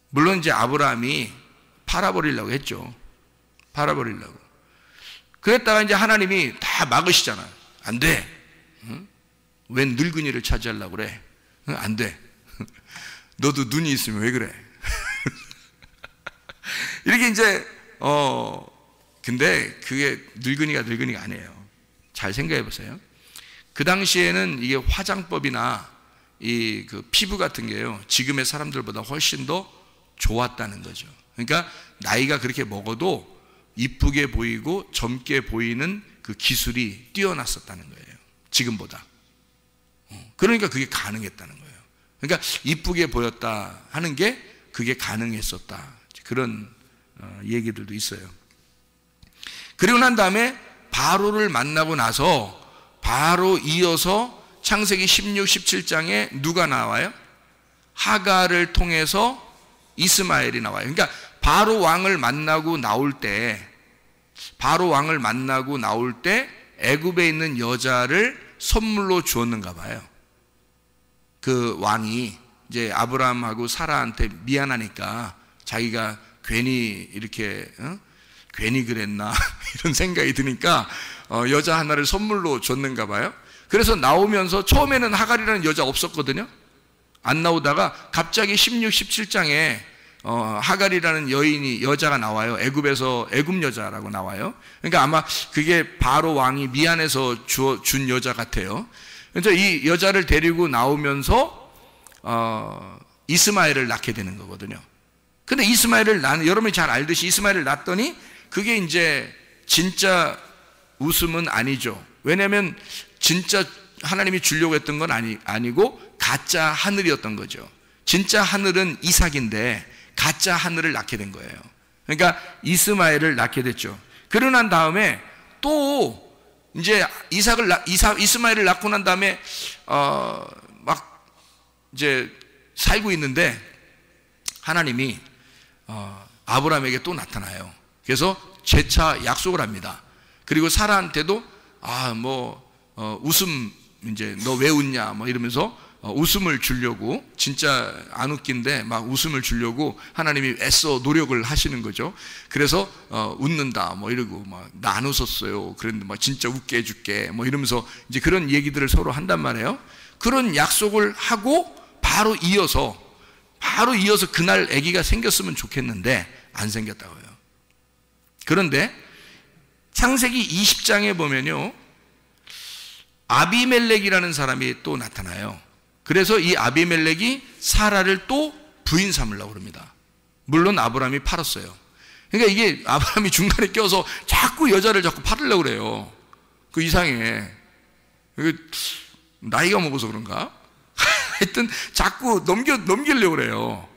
물론 이제 아브라함이 팔아버리려고 했죠. 팔아버리려고. 그랬다가 이제 하나님이 다 막으시잖아요. 안 돼. 웬 늙은이를 차지하려고 그래. 안 돼. 너도 눈이 있으면 왜 그래? 이렇게 이제 근데 그게 늙은이가 아니에요. 잘 생각해 보세요. 그 당시에는 이게 화장법이나 이 그 피부 같은 게요, 지금의 사람들보다 훨씬 더 좋았다는 거죠. 그러니까 나이가 그렇게 먹어도 이쁘게 보이고 젊게 보이는 그 기술이 뛰어났었다는 거예요. 지금보다. 그러니까 그게 가능했다는 거예요. 그러니까 이쁘게 보였다 하는 게 그게 가능했었다. 그런 얘기들도 있어요. 그리고 난 다음에 바로를 만나고 나서 바로 이어서 창세기 16, 17장에 누가 나와요? 하갈을 통해서 이스마엘이 나와요. 그러니까 바로 왕을 만나고 나올 때 애굽에 있는 여자를 선물로 주었는가 봐요. 그 왕이 이제 아브라함하고 사라한테 미안하니까 자기가 괜히 이렇게 괜히 그랬나 이런 생각이 드니까 여자 하나를 선물로 줬는가 봐요. 그래서 나오면서 처음에는 하갈이라는 여자 없었거든요. 안 나오다가 갑자기 16, 17장에 하갈이라는 여자가 나와요. 애굽에서 애굽 여자라고 나와요. 그러니까 아마 그게 바로 왕이 미안해서 준 여자 같아요. 그래서 이 여자를 데리고 나오면서 이스마엘을 낳게 되는 거거든요. 근데 이스마엘을 여러분이 잘 알듯이 이스마엘을 낳았더니 그게 이제 진짜 웃음은 아니죠. 왜냐하면 진짜 하나님이 주려고 했던 건 아니고 가짜 하늘이었던 거죠. 진짜 하늘은 이삭인데 가짜 하늘을 낳게 된 거예요. 그러니까 이스마엘을 낳게 됐죠. 그러고 난 다음에 또 이제 이스마엘을 낳고 난 다음에 막 이제 살고 있는데 하나님이 아브라함에게 또 나타나요. 그래서 재차 약속을 합니다. 그리고 사라한테도 웃음 이제 너 왜 웃냐 뭐 이러면서 웃음을 주려고, 진짜 안 웃긴데 막 웃음을 주려고 하나님이 애써 노력을 하시는 거죠. 그래서 웃는다 뭐 이러고 막 나 안 웃었어요. 그런데 막 진짜 웃게 해줄게 뭐 이러면서 이제 그런 얘기들을 서로 한단 말이에요. 그런 약속을 하고 바로 이어서 그날 아기가 생겼으면 좋겠는데 안 생겼다고요. 그런데 창세기 20장에 보면요, 아비멜렉이라는 사람이 또 나타나요. 그래서 이 아비멜렉이 사라를 또 부인 삼으려고 합니다. 물론 아브라함이 팔았어요. 그러니까 이게 아브라함이 중간에 껴서 자꾸 여자를 자꾸 팔으려고 그래요. 그 이상해. 나이가 먹어서 그런가? 하여튼 자꾸 넘기려고 그래요.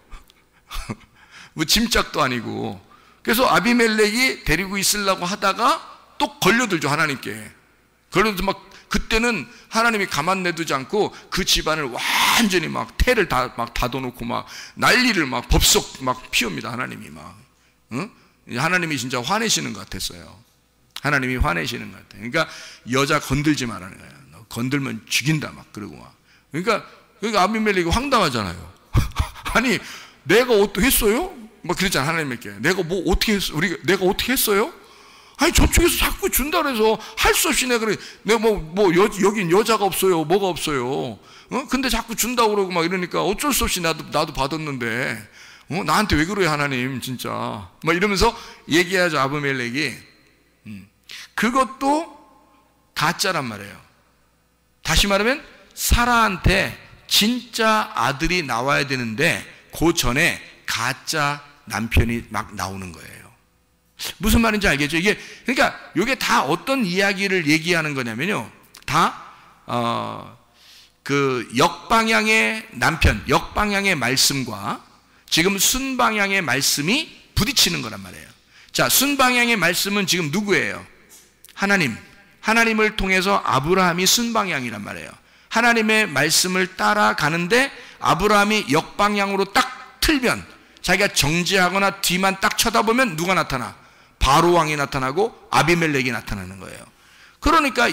뭐 짐짝도 아니고. 그래서 아비멜렉이 데리고 있으려고 하다가 또 걸려들죠, 하나님께. 걸려들죠. 막 그때는 하나님이 가만 내두지 않고 그 집안을 완전히 막 태를 다 막 닫아놓고 막 난리를 막 법석 막 피웁니다. 하나님이 막. 하나님이 진짜 화내시는 것 같았어요. 하나님이 화내시는 것 같아요. 그러니까 여자 건들지 말라는 거예요. 너 건들면 죽인다 막 그러고 막. 그러니까 아비멜렉이 황당하잖아요. 아니 내가 어떻게 했어요? 막 그랬잖아, 하나님께. 내가 뭐 어떻게 했어? 내가 어떻게 했어요? 아니 저쪽에서 자꾸 준다 그래서 할 수 없이 내가 여긴 여자가 없어요, 뭐가 없어요. 근데 자꾸 준다고 그러고 막 이러니까 어쩔 수 없이 나도 받았는데 나한테 왜 그래요, 하나님 진짜. 막 이러면서 얘기하죠, 아비멜렉이. 그것도 가짜란 말이에요. 다시 말하면 사라한테 진짜 아들이 나와야 되는데 그 전에 가짜 남편이 막 나오는 거예요. 무슨 말인지 알겠죠? 그러니까 이게 다 어떤 이야기를 얘기하는 거냐면요, 다 그 역방향의 남편, 역방향의 말씀과 지금 순방향의 말씀이 부딪히는 거란 말이에요. 자, 순방향의 말씀은 지금 누구예요? 하나님을 통해서 아브라함이 순방향이란 말이에요. 하나님의 말씀을 따라가는데 아브라함이 역방향으로 딱 틀면, 자기가 정지하거나 뒤만 딱 쳐다보면 누가 나타나? 바로 왕이 나타나고 아비멜렉이 나타나는 거예요. 그러니까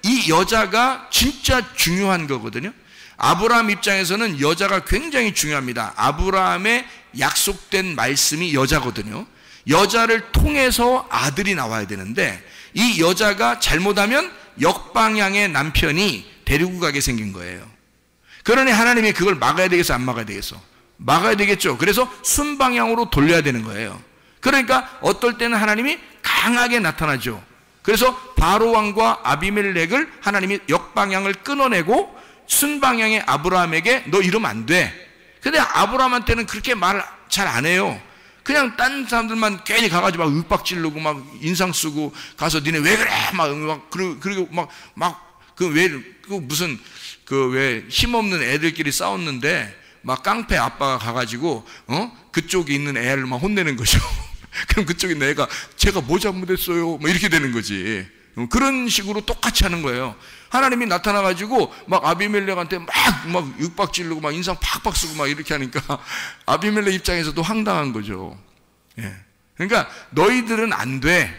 이 여자가 진짜 중요한 거거든요. 아브라함 입장에서는 여자가 굉장히 중요합니다. 아브라함의 약속된 말씀이 여자거든요. 여자를 통해서 아들이 나와야 되는데 이 여자가 잘못하면 역방향의 남편이 데리고 가게 생긴 거예요. 그러니 하나님이 그걸 막아야 되겠어, 안 막아야 되겠어? 막아야 되겠죠. 그래서 순방향으로 돌려야 되는 거예요. 그러니까 어떨 때는 하나님이 강하게 나타나죠. 그래서 바로 왕과 아비멜렉을 하나님이 역방향을 끊어내고 순방향의 아브라함에게 너 이러면 안 돼. 근데 아브라함한테는 그렇게 말을 잘 안 해요. 그냥 딴 사람들만 괜히 가가지고 막 윽박지르고 막 인상 쓰고 가서 니네 왜 그래 그리고 무슨 왜 힘없는 애들끼리 싸웠는데 막 깡패 아빠가 가가지고 그쪽에 있는 애를 막 혼내는 거죠. 그럼 그쪽에 있는 애가 제가 뭐 잘못했어요? 뭐 이렇게 되는 거지. 그런 식으로 똑같이 하는 거예요. 하나님이 나타나가지고 막 아비멜렉한테 막 윽박지르고 막 인상 팍팍 쓰고 막 이렇게 하니까 아비멜렉 입장에서도 황당한 거죠. 예. 그러니까 너희들은 안 돼.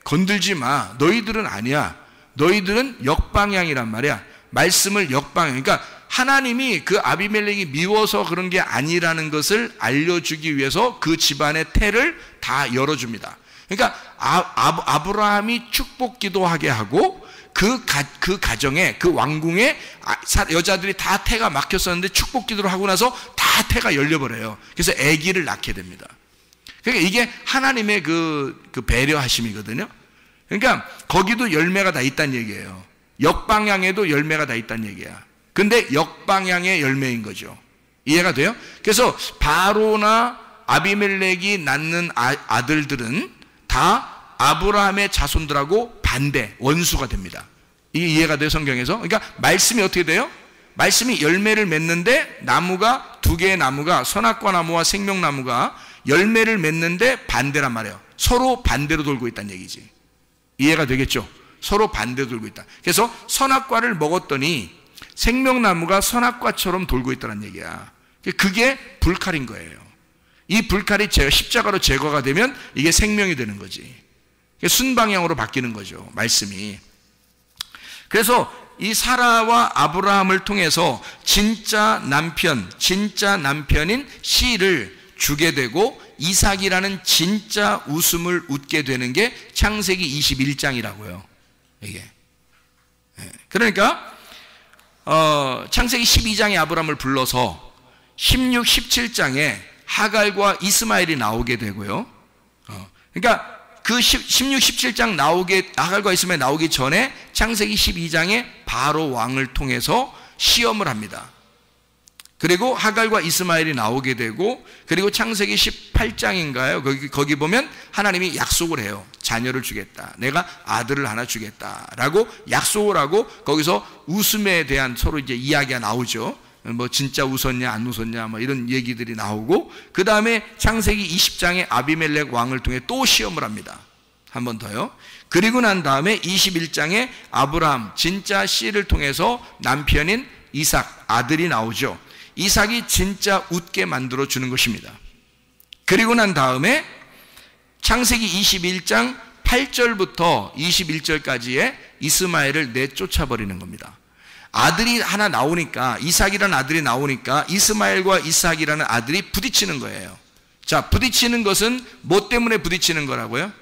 건들지 마. 너희들은 아니야. 너희들은 역방향이란 말이야. 말씀을 역방향. 그러니까 하나님이 그 아비멜렉이 미워서 그런 게 아니라는 것을 알려주기 위해서 그 집안의 태를 다 열어줍니다. 그러니까 아브라함이 축복 기도하게 하고 그 가정에, 그 왕궁에 여자들이 다 태가 막혔었는데 축복 기도를 하고 나서 다 태가 열려버려요. 그래서 아기를 낳게 됩니다. 그러니까 이게 하나님의 그 배려하심이거든요. 그러니까 거기도 열매가 다 있다는 얘기예요. 역방향에도 열매가 다 있다는 얘기야. 근데 역방향의 열매인 거죠. 이해가 돼요? 그래서 바로나 아비멜렉이 낳는 아들들은 다 아브라함의 자손들하고 반대, 원수가 됩니다. 이게 이해가 돼요, 성경에서? 그러니까 말씀이 어떻게 돼요? 말씀이 열매를 맺는데 나무가, 두 개의 나무가, 선악과 나무와 생명나무가 열매를 맺는데 반대란 말이에요. 서로 반대로 돌고 있다는 얘기지. 이해가 되겠죠? 서로 반대로 돌고 있다. 그래서 선악과를 먹었더니 생명나무가 선악과처럼 돌고 있다는 얘기야. 그게 불칼인 거예요. 이 불칼이 십자가로 제거가 되면 이게 생명이 되는 거지. 순방향으로 바뀌는 거죠, 말씀이. 그래서 이 사라와 아브라함을 통해서 진짜 남편인 씨를 주게 되고 이삭이라는 진짜 웃음을 웃게 되는 게 창세기 21장이라고요. 이게. 그러니까 창세기 12장에 아브라함을 불러서 16, 17장에 하갈과 이스마엘이 나오게 되고요. 그러니까 그 16, 17장 하갈과 이스마엘 나오기 전에 창세기 12장에 바로 왕을 통해서 시험을 합니다. 그리고 하갈과 이스마엘이 나오게 되고, 그리고 창세기 18장인가요? 거기 보면 하나님이 약속을 해요. 자녀를 주겠다. 내가 아들을 하나 주겠다라고 약속을 하고, 거기서 웃음에 대한 서로 이제 이야기가 나오죠. 뭐 진짜 웃었냐 안 웃었냐 뭐 이런 얘기들이 나오고, 그 다음에 창세기 20장에 아비멜렉 왕을 통해 또 시험을 합니다. 한 번 더요. 그리고 난 다음에 21장에 아브라함 진짜 씨를 통해서 남편인 이삭 아들이 나오죠. 이삭이 진짜 웃게 만들어 주는 것입니다. 그리고 난 다음에 창세기 21장 8절부터 21절까지의 이스마엘을 내쫓아 버리는 겁니다. 아들이 하나 나오니까, 이삭이라는 아들이 나오니까 이스마엘과 이삭이라는 아들이 부딪히는 거예요. 자, 부딪히는 것은 뭐 때문에 부딪히는 거라고요?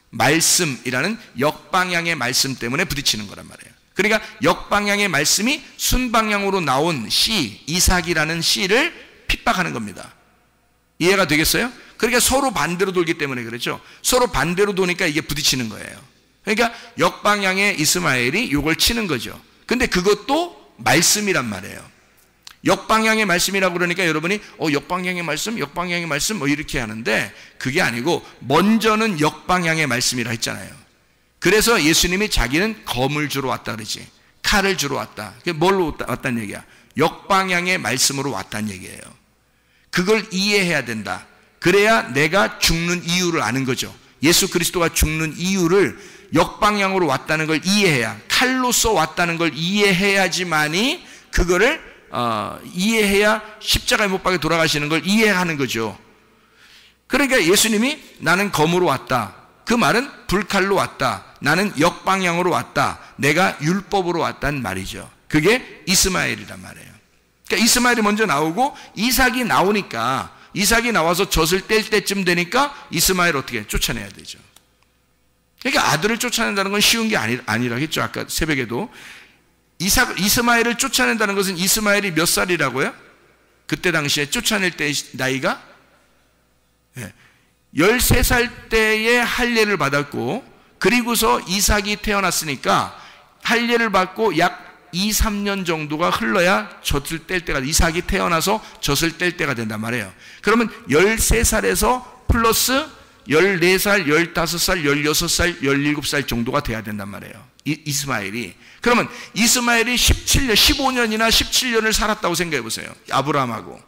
말씀이라는 역방향의 말씀 때문에 부딪히는 거란 말이에요. 그러니까 역방향의 말씀이 순방향으로 나온 씨, 이삭이라는 씨를 핍박하는 겁니다. 이해가 되겠어요? 그러니까 서로 반대로 돌기 때문에 그렇죠. 서로 반대로 도니까 이게 부딪히는 거예요. 그러니까 역방향의 이스마엘이 이걸 치는 거죠. 근데 그것도 말씀이란 말이에요. 역방향의 말씀이라고 그러니까 여러분이 역방향의 말씀 뭐 이렇게 하는데, 그게 아니고 먼저는 역방향의 말씀이라 했잖아요. 그래서 예수님이 자기는 검을 주러 왔다 그러지, 칼을 주러 왔다. 그게 뭘로 왔다는 얘기야? 역방향의 말씀으로 왔다는 얘기예요. 그걸 이해해야 된다. 그래야 내가 죽는 이유를 아는 거죠. 예수 그리스도가 죽는 이유를 역방향으로 왔다는 걸 이해해야, 칼로서 왔다는 걸 이해해야지만이 그거를 이해해야 십자가에 못 박혀 돌아가시는 걸 이해하는 거죠. 그러니까 예수님이 나는 검으로 왔다. 그 말은 불칼로 왔다. 나는 역방향으로 왔다. 내가 율법으로 왔다는 말이죠. 그게 이스마엘이란 말이에요. 그러니까 이스마엘이 먼저 나오고 이삭이 나오니까, 이삭이 나와서 젖을 뗄 때쯤 되니까 이스마엘 어떻게 쫓아내야 되죠. 그러니까 아들을 쫓아낸다는 건 쉬운 게 아니라 했죠. 아까 새벽에도. 이스마엘을 쫓아낸다는 것은, 이스마엘이 몇 살이라고요? 그때 당시에 쫓아낼 때 나이가 13살 때에 할례를 받았고, 그리고서 이삭이 태어났으니까 할례를 받고 약 2, 3년 정도가 흘러야 젖을 뗄 때가, 이삭이 태어나서 젖을 뗄 때가 된단 말이에요. 그러면 13살에서 플러스 14살, 15살, 16살, 17살 정도가 돼야 된단 말이에요. 이스마엘이. 그러면 이스마엘이 15년이나 17년을 살았다고 생각해 보세요. 아브라함하고.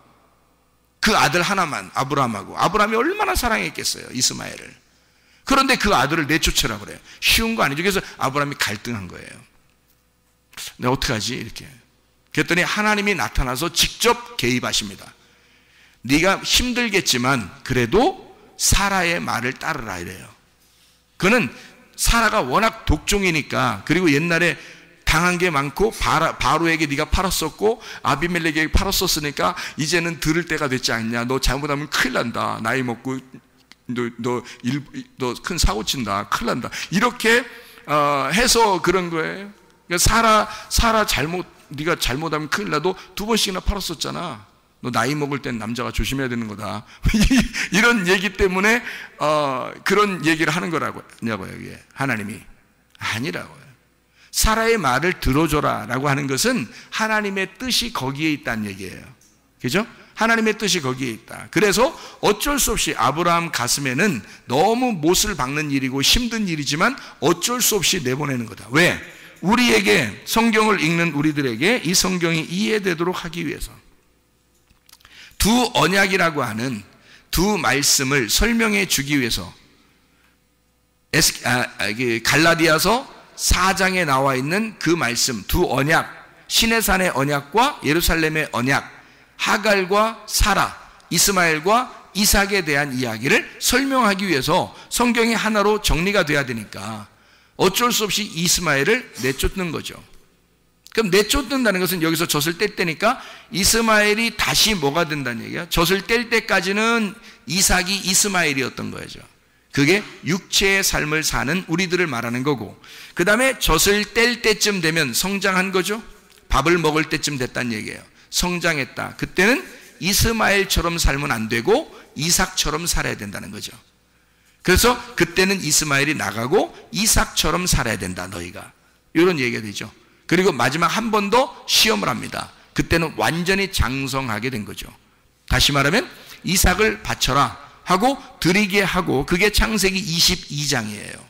그 아들 하나만, 아브라함하고. 아브라함이 얼마나 사랑했겠어요, 이스마엘을. 그런데 그 아들을 내쫓으라고 그래요. 쉬운 거 아니죠. 그래서 아브라함이 갈등한 거예요. 내가 어떡하지? 이렇게. 그랬더니 하나님이 나타나서 직접 개입하십니다. 네가 힘들겠지만 그래도 사라의 말을 따르라 이래요. 그는 사라가 워낙 독종이니까, 그리고 옛날에 당한 게 많고 바로에게 네가 팔았었고 아비멜렉에게 팔았었으니까 이제는 들을 때가 됐지 않냐. 너 잘못하면 큰일 난다. 나이 먹고 너 큰 사고 친다. 큰일 난다. 이렇게 해서 그런 거예요. 그러니까 네가 잘못하면 큰일 나도 2번씩이나 팔았었잖아. 너 나이 먹을 땐 남자가 조심해야 되는 거다. 이런 얘기 때문에 그런 얘기를 하는 거라고요. 이게 하나님이 아니라고요. 사라의 말을 들어줘라 라고 하는 것은 하나님의 뜻이 거기에 있다는 얘기예요. 그죠? 하나님의 뜻이 거기에 있다. 그래서 어쩔 수 없이 아브라함 가슴에는 너무 못을 박는 일이고 힘든 일이지만 어쩔 수 없이 내보내는 거다. 왜? 우리에게, 성경을 읽는 우리들에게 이 성경이 이해되도록 하기 위해서, 두 언약이라고 하는 두 말씀을 설명해 주기 위해서 갈라디아서 4장에 나와 있는 그 말씀, 두 언약, 시내산의 언약과 예루살렘의 언약, 하갈과 사라, 이스마엘과 이삭에 대한 이야기를 설명하기 위해서 성경이 하나로 정리가 돼야 되니까 어쩔 수 없이 이스마엘을 내쫓는 거죠. 그럼 내쫓는다는 것은 여기서 젖을 뗄 때니까 이스마엘이 다시 뭐가 된다는 얘기야? 젖을 뗄 때까지는 이삭이 이스마엘이었던 거죠. 그게 육체의 삶을 사는 우리들을 말하는 거고, 그 다음에 젖을 뗄 때쯤 되면 성장한 거죠. 밥을 먹을 때쯤 됐다는 얘기예요. 성장했다. 그때는 이스마엘처럼 살면 안 되고 이삭처럼 살아야 된다는 거죠. 그래서 그때는 이스마엘이 나가고 이삭처럼 살아야 된다, 너희가. 이런 얘기가 되죠. 그리고 마지막 한 번 더 시험을 합니다. 그때는 완전히 장성하게 된 거죠. 다시 말하면 이삭을 바쳐라 하고 드리게 하고, 그게 창세기 22장이에요.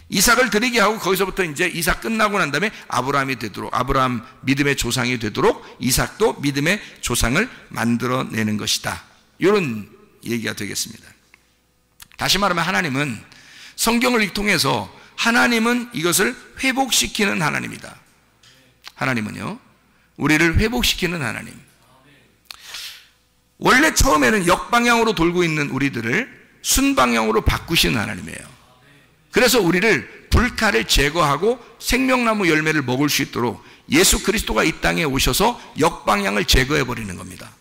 이삭을 드리게 하고 거기서부터 이제 이삭 끝나고 난 다음에 아브라함이 되도록, 아브라함 믿음의 조상이 되도록 이삭도 믿음의 조상을 만들어내는 것이다. 이런 얘기가 되겠습니다. 다시 말하면 하나님은, 성경을 통해서 하나님은 이것을 회복시키는 하나님이다. 하나님은요, 우리를 회복시키는 하나님. 원래 처음에는 역방향으로 돌고 있는 우리들을 순방향으로 바꾸시는 하나님이에요. 그래서 우리를 불칼을 제거하고 생명나무 열매를 먹을 수 있도록 예수 그리스도가 이 땅에 오셔서 역방향을 제거해 버리는 겁니다.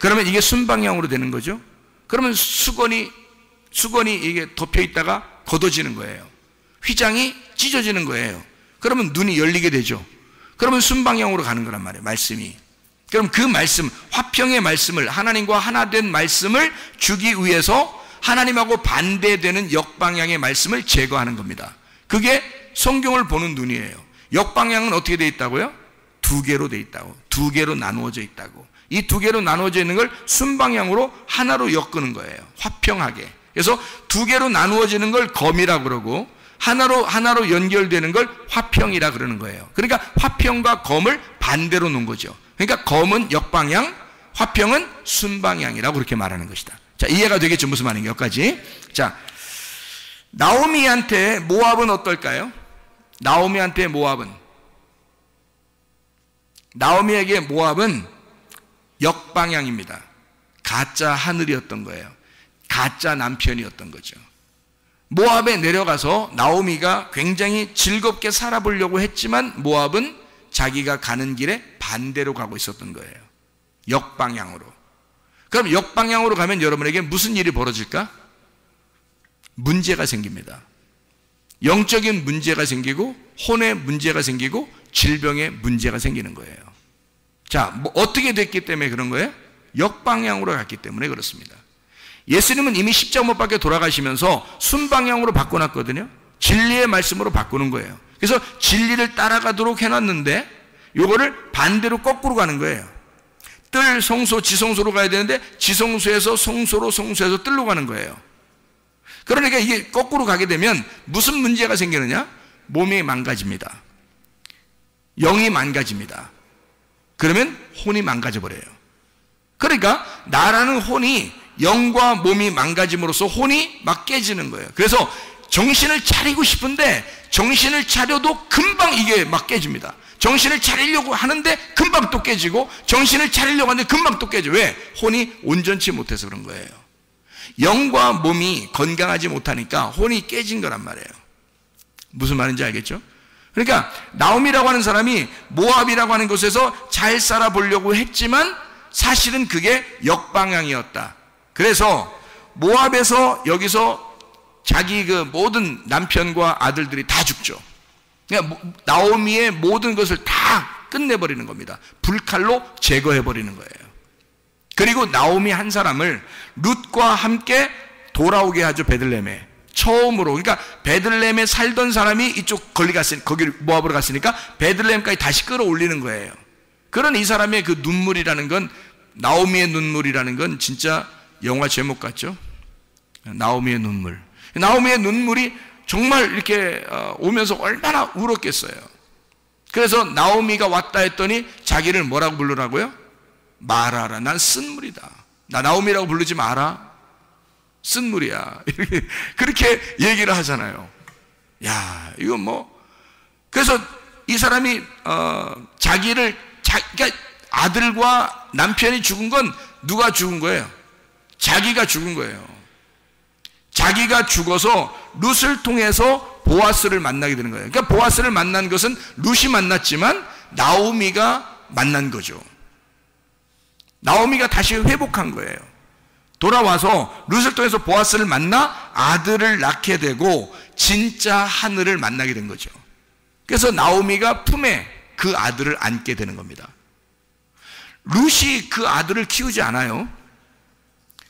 그러면 이게 순방향으로 되는 거죠. 그러면 수건이 이게 덮여 있다가 걷어지는 거예요. 휘장이 찢어지는 거예요. 그러면 눈이 열리게 되죠. 그러면 순방향으로 가는 거란 말이에요, 말씀이. 그럼 그 말씀, 화평의 말씀을, 하나님과 하나 된 말씀을 주기 위해서 하나님하고 반대되는 역방향의 말씀을 제거하는 겁니다. 그게 성경을 보는 눈이에요. 역방향은 어떻게 되어 있다고요? 두 개로 되어 있다고. 두 개로 나누어져 있다고. 이 두 개로 나누어져 있는 걸 순방향으로 하나로 엮는 거예요. 화평하게. 그래서 두 개로 나누어지는 걸 검이라고 그러고, 하나로 연결되는 걸 화평이라 그러는 거예요. 그러니까 화평과 검을 반대로 놓은 거죠. 그러니까 검은 역방향, 화평은 순방향이라고 그렇게 말하는 것이다. 자, 이해가 되겠죠? 무슨 말인가? 여기까지. 자, 나오미한테 모압은 어떨까요? 나오미한테 모압은, 나오미에게 모압은 역방향입니다. 가짜 하늘이었던 거예요. 가짜 남편이었던 거죠. 모압에 내려가서 나오미가 굉장히 즐겁게 살아보려고 했지만 모압은 자기가 가는 길에 반대로 가고 있었던 거예요. 역방향으로. 그럼 역방향으로 가면 여러분에게 무슨 일이 벌어질까? 문제가 생깁니다. 영적인 문제가 생기고, 혼의 문제가 생기고, 질병의 문제가 생기는 거예요. 자, 어떻게 됐기 때문에 그런 거예요? 역방향으로 갔기 때문에 그렇습니다. 예수님은 이미 십자가 못 박혀 돌아가시면서 순방향으로 바꿔놨거든요. 진리의 말씀으로 바꾸는 거예요. 그래서 진리를 따라가도록 해놨는데 요거를 반대로 거꾸로 가는 거예요. 뜰, 성소, 지성소로 가야 되는데 지성소에서 성소로, 성소에서 뜰로 가는 거예요. 그러니까 이게 거꾸로 가게 되면 무슨 문제가 생기느냐? 몸이 망가집니다. 영이 망가집니다. 그러면 혼이 망가져버려요. 그러니까 나라는 혼이, 영과 몸이 망가짐으로써 혼이 막 깨지는 거예요. 그래서 정신을 차리고 싶은데 정신을 차려도 금방 이게 막 깨집니다. 정신을 차리려고 하는데 금방 또 깨지고, 정신을 차리려고 하는데 금방 또 깨져. 왜? 혼이 온전치 못해서 그런 거예요. 영과 몸이 건강하지 못하니까 혼이 깨진 거란 말이에요. 무슨 말인지 알겠죠? 그러니까 나오미라고 하는 사람이 모압이라고 하는 곳에서 잘 살아보려고 했지만 사실은 그게 역방향이었다. 그래서 모압에서 여기서 자기 그 모든 남편과 아들들이 다 죽죠. 그러니까 나오미의 모든 것을 다 끝내버리는 겁니다. 불칼로 제거해버리는 거예요. 그리고 나오미 한 사람을 룻과 함께 돌아오게 하죠. 베들레헴에 처음으로. 그러니까 베들레헴에 살던 사람이 이쪽 거기 모압으로 갔으니까 베들레헴까지 다시 끌어올리는 거예요. 그런 이 사람의 그 눈물이라는 건, 나오미의 눈물이라는 건 진짜 영화 제목 같죠. 나오미의 눈물. 나오미의 눈물이 정말 이렇게 오면서 얼마나 울었겠어요. 그래서 나오미가 왔다 했더니 자기를 뭐라고 부르라고요? 말하라. 난 쓴물이다. 나 나오미라고 부르지 마라. 쓴물이야. 그렇게 얘기를 하잖아요. 야, 이건 뭐. 그래서 이 사람이 그러니까 아들과 남편이 죽은 건 누가 죽은 거예요? 자기가 죽은 거예요. 자기가 죽어서 룻을 통해서 보아스를 만나게 되는 거예요. 그러니까 보아스를 만난 것은 룻이 만났지만 나오미가 만난 거죠. 나오미가 다시 회복한 거예요. 돌아와서 룻을 통해서 보아스를 만나 아들을 낳게 되고 진짜 하늘을 만나게 된 거죠. 그래서 나오미가 품에 그 아들을 안게 되는 겁니다. 룻이 그 아들을 키우지 않아요.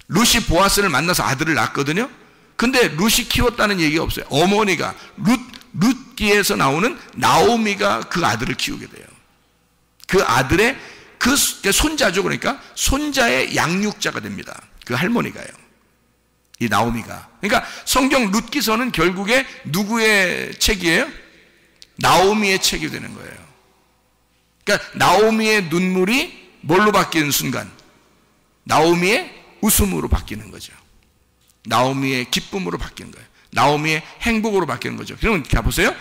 룻이 보아스를 만나서 아들을 낳거든요. 근데 룻이 키웠다는 얘기가 없어요. 어머니가 룻기에서 나오는 나오미가 그 아들을 키우게 돼요. 그 아들의 그 손자죠. 그러니까 손자의 양육자가 됩니다. 그 할머니가요. 이 나오미가. 그러니까 성경 룻기서는 결국에 누구의 책이에요? 나오미의 책이 되는 거예요. 그러니까 나오미의 눈물이 뭘로 바뀌는 순간? 나오미의 웃음으로 바뀌는 거죠. 나오미의 기쁨으로 바뀌는 거예요. 나오미의 행복으로 바뀌는 거죠. 그러면 보세요.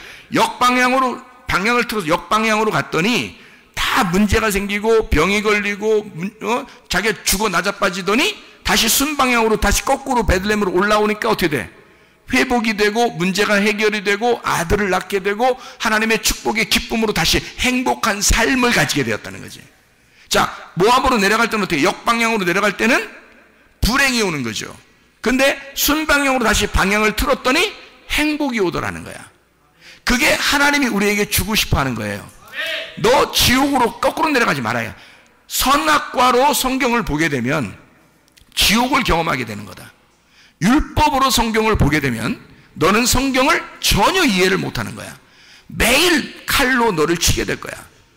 방향을 틀어서 역방향으로 갔더니 다 문제가 생기고 병이 걸리고 자기가 죽어 나자빠지더니 다시 순방향으로 다시 거꾸로 베들레헴으로 올라오니까 어떻게 돼? 회복이 되고 문제가 해결이 되고 아들을 낳게 되고 하나님의 축복의 기쁨으로 다시 행복한 삶을 가지게 되었다는 거지. 자, 모압으로 내려갈 때는 어떻게? 역방향으로 내려갈 때는 불행이 오는 거죠. 근데 순방향으로 다시 방향을 틀었더니 행복이 오더라는 거야. 그게 하나님이 우리에게 주고 싶어 하는 거예요. 너 지옥으로 거꾸로 내려가지 말아요. 선악과로 성경을 보게 되면 지옥을 경험하게 되는 거다. 율법으로 성경을 보게 되면 너는 성경을 전혀 이해를 못하는 거야. 매일 칼로 너를 치게 될 거야.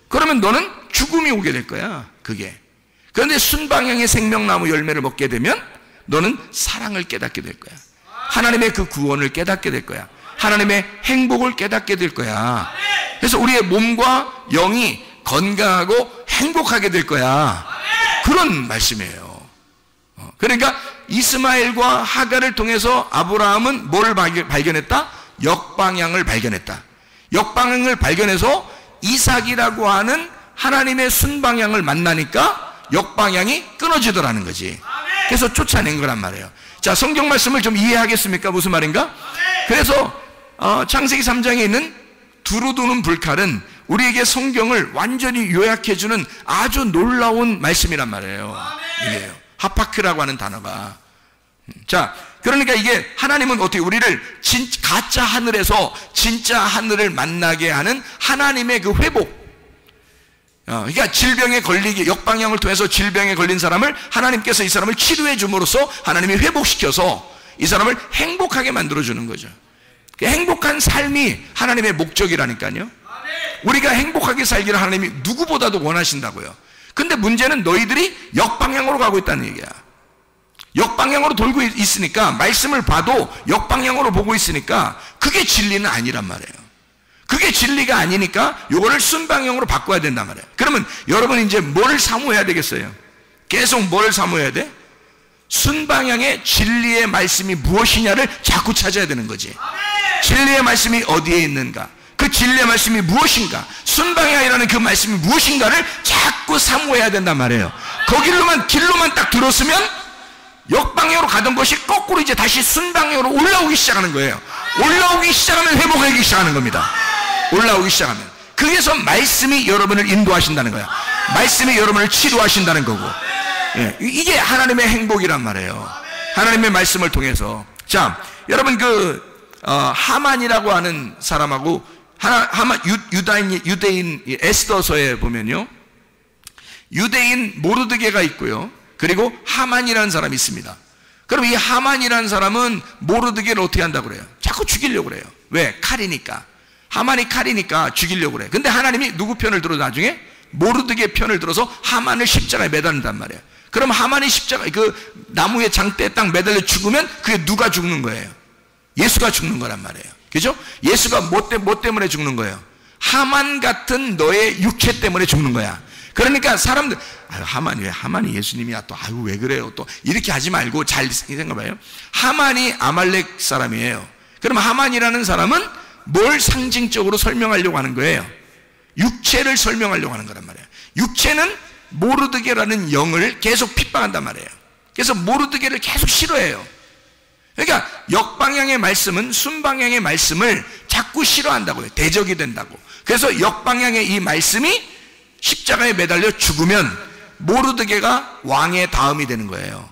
그러면 너는 죽음이 오게 될 거야. 그게. 그런데 순방향의 생명나무 열매를 먹게 되면 너는 사랑을 깨닫게 될 거야. 하나님의 그 구원을 깨닫게 될 거야. 하나님의 행복을 깨닫게 될 거야. 그래서 우리의 몸과 영이 건강하고 행복하게 될 거야. 그런 말씀이에요. 그러니까 이스마엘과 하갈을 통해서 아브라함은 뭘 발견했다? 역방향을 발견했다. 역방향을 발견해서 이삭이라고 하는 하나님의 순방향을 만나니까 역방향이 끊어지더라는 거지. 그래서 쫓아낸 거란 말이에요. 자, 성경 말씀을 좀 이해하겠습니까? 무슨 말인가? 그래서 창세기 3장에 있는 두루두는 불칼은 우리에게 성경을 완전히 요약해주는 아주 놀라운 말씀이란 말이에요. 이게요. 하파크라고 하는 단어가. 자, 그러니까 이게 하나님은 어떻게 우리를 가짜 하늘에서 진짜 하늘을 만나게 하는 하나님의 그 회복. 그러니까 질병에 걸리기, 역방향을 통해서 질병에 걸린 사람을 하나님께서 이 사람을 치료해 줌으로써 하나님이 회복시켜서 이 사람을 행복하게 만들어주는 거죠. 행복한 삶이 하나님의 목적이라니까요. 우리가 행복하게 살기를 하나님이 누구보다도 원하신다고요. 근데 문제는 너희들이 역방향으로 가고 있다는 얘기야. 역방향으로 돌고 있으니까, 말씀을 봐도 역방향으로 보고 있으니까 그게 진리는 아니란 말이에요. 그게 진리가 아니니까 요거를 순방향으로 바꿔야 된단 말이에요. 그러면 여러분 이제 뭘 사모해야 되겠어요? 계속 뭘 사모해야 돼? 순방향의 진리의 말씀이 무엇이냐를 자꾸 찾아야 되는 거지. 진리의 말씀이 어디에 있는가? 그 진리의 말씀이 무엇인가? 순방향이라는 그 말씀이 무엇인가를 자꾸 사모해야 된단 말이에요. 길로만 딱 들었으면 역방향으로 가던 것이 거꾸로 이제 다시 순방향으로 올라오기 시작하는 거예요. 올라오기 시작하면 회복하기 시작하는 겁니다. 올라오기 시작하면, 거기서 말씀이 여러분을 인도하신다는 거야. 말씀이 여러분을 치료하신다는 거고. 예, 이게 하나님의 행복이란 말이에요. 하나님의 말씀을 통해서. 자, 여러분 하만이라고 하는 사람하고 하만 유대인 에스더서에 보면요, 유대인 모르드게가 있고요, 그리고 하만이라는 사람이 있습니다. 그럼 이 하만이라는 사람은 모르드게를 어떻게 한다고 그래요? 자꾸 죽이려고 그래요. 왜? 칼이니까. 하만이 칼이니까 죽이려고 그래. 근데 하나님이 누구 편을 들어? 나중에 모르드게 편을 들어서 하만을 십자가에 매달린단 말이에요. 그럼 하만이 십자가 나무의 장대에 딱 매달려 죽으면 그게 누가 죽는 거예요? 예수가 죽는 거란 말이에요. 그죠? 예수가 뭐 때문에 죽는 거예요? 하만 같은 너의 육체 때문에 죽는 거야. 그러니까 사람들, 하만이 예수님이야, 또 왜 그래요, 또 이렇게 하지 말고 잘 생각해봐요. 하만이 아말렉 사람이에요. 그럼 하만이라는 사람은 뭘 상징적으로 설명하려고 하는 거예요? 육체를 설명하려고 하는 거란 말이에요. 육체는 모르드게라는 영을 계속 핍박한단 말이에요. 그래서 모르드게를 계속 싫어해요. 그러니까 역방향의 말씀은 순방향의 말씀을 자꾸 싫어한다고요. 대적이 된다고. 그래서 역방향의 이 말씀이 십자가에 매달려 죽으면 모르드게가 왕의 다음이 되는 거예요.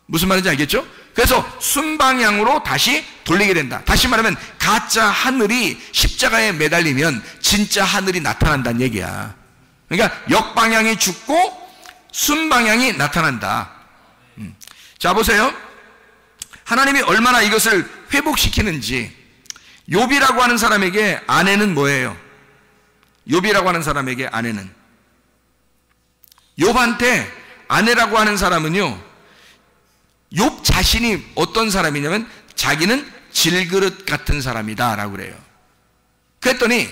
무슨 말인지 알겠죠? 그래서 순방향으로 다시 돌리게 된다. 다시 말하면 가짜 하늘이 십자가에 매달리면 진짜 하늘이 나타난다는 얘기야. 그러니까 역방향이 죽고 순방향이 나타난다. 자, 보세요. 하나님이 얼마나 이것을 회복시키는지. 욥이라고 하는 사람에게 아내는 뭐예요? 욥이라고 하는 사람에게 아내는, 욥한테 아내라고 하는 사람은요, 욥 자신이 어떤 사람이냐면 자기는 질그릇 같은 사람이다 라고 그래요. 그랬더니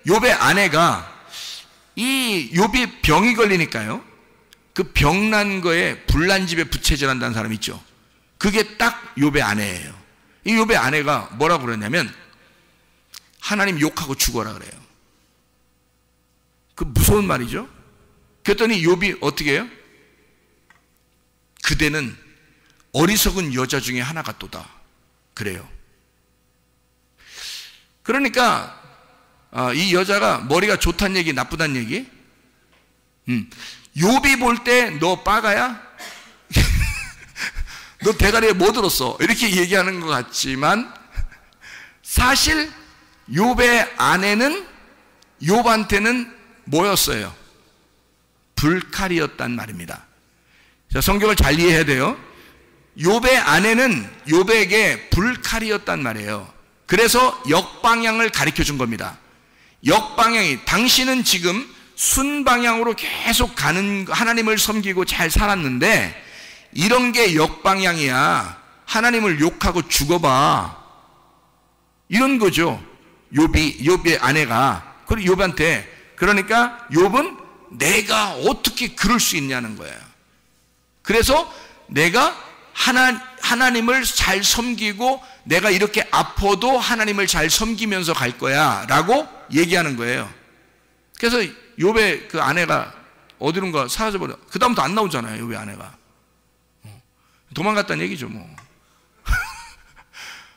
욥의 아내가, 이 욥이 병이 걸리니까요, 그 병난 거에 불난집에 부채질한다는 사람 있죠. 그게 딱 욥의 아내예요. 이 욥의 아내가 뭐라고 그러냐면 하나님 욕하고 죽어라 그래요. 그 무서운 말이죠. 그랬더니 욥이 어떻게 해요? 그대는 어리석은 여자 중에 하나가 또다 그래요. 그러니까 이 여자가 머리가 좋다는 얘기, 나쁘다는 얘기? 욥이 볼 때 너 빠가야? 너 대가리에 뭐 들었어? 이렇게 얘기하는 것 같지만 사실 욥의 아내는 욥한테는 뭐였어요? 불칼이었단 말입니다. 자, 성경을 잘 이해해야 돼요. 욥의 아내는 욥에게 불칼이었단 말이에요. 그래서 역방향을 가르쳐 준 겁니다. 역방향이, 당신은 지금 순방향으로 계속 가는, 하나님을 섬기고 잘 살았는데 이런 게 역방향이야. 하나님을 욕하고 죽어봐. 이런 거죠. 욥의 아내가. 그리고 욥한테, 그러니까 욥은 내가 어떻게 그럴 수 있냐는 거예요. 그래서 내가 하나님을 잘 섬기고 내가 이렇게 아파도 하나님을 잘 섬기면서 갈 거야 라고 얘기하는 거예요. 그래서 욥의 그 아내가 어디론가 사라져버려. 그 다음부터 안 나오잖아요. 욥의 아내가 도망갔다는 얘기죠. 뭐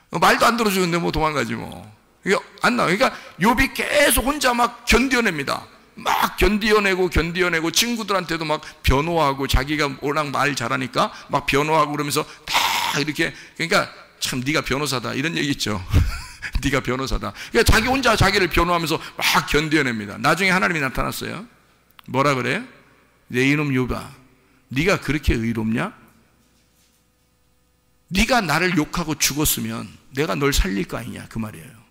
말도 안 들어주는데 뭐 도망가지 뭐. 이게 안 나와. 그러니까 욥이 계속 혼자 막 견뎌냅니다. 막 견디어내고 친구들한테도 막 변호하고, 자기가 워낙 말 잘하니까 막 변호하고 그러면서 다 이렇게. 그러니까 참 네가 변호사다 이런 얘기 있죠. 네가 변호사다. 그러니까 자기 혼자 자기를 변호하면서 막 견뎌냅니다. 나중에 하나님이 나타났어요. 뭐라 그래요? 내 이놈 욥아, 네가 그렇게 의롭냐? 네가 나를 욕하고 죽었으면 내가 널 살릴 거 아니냐, 그 말이에요.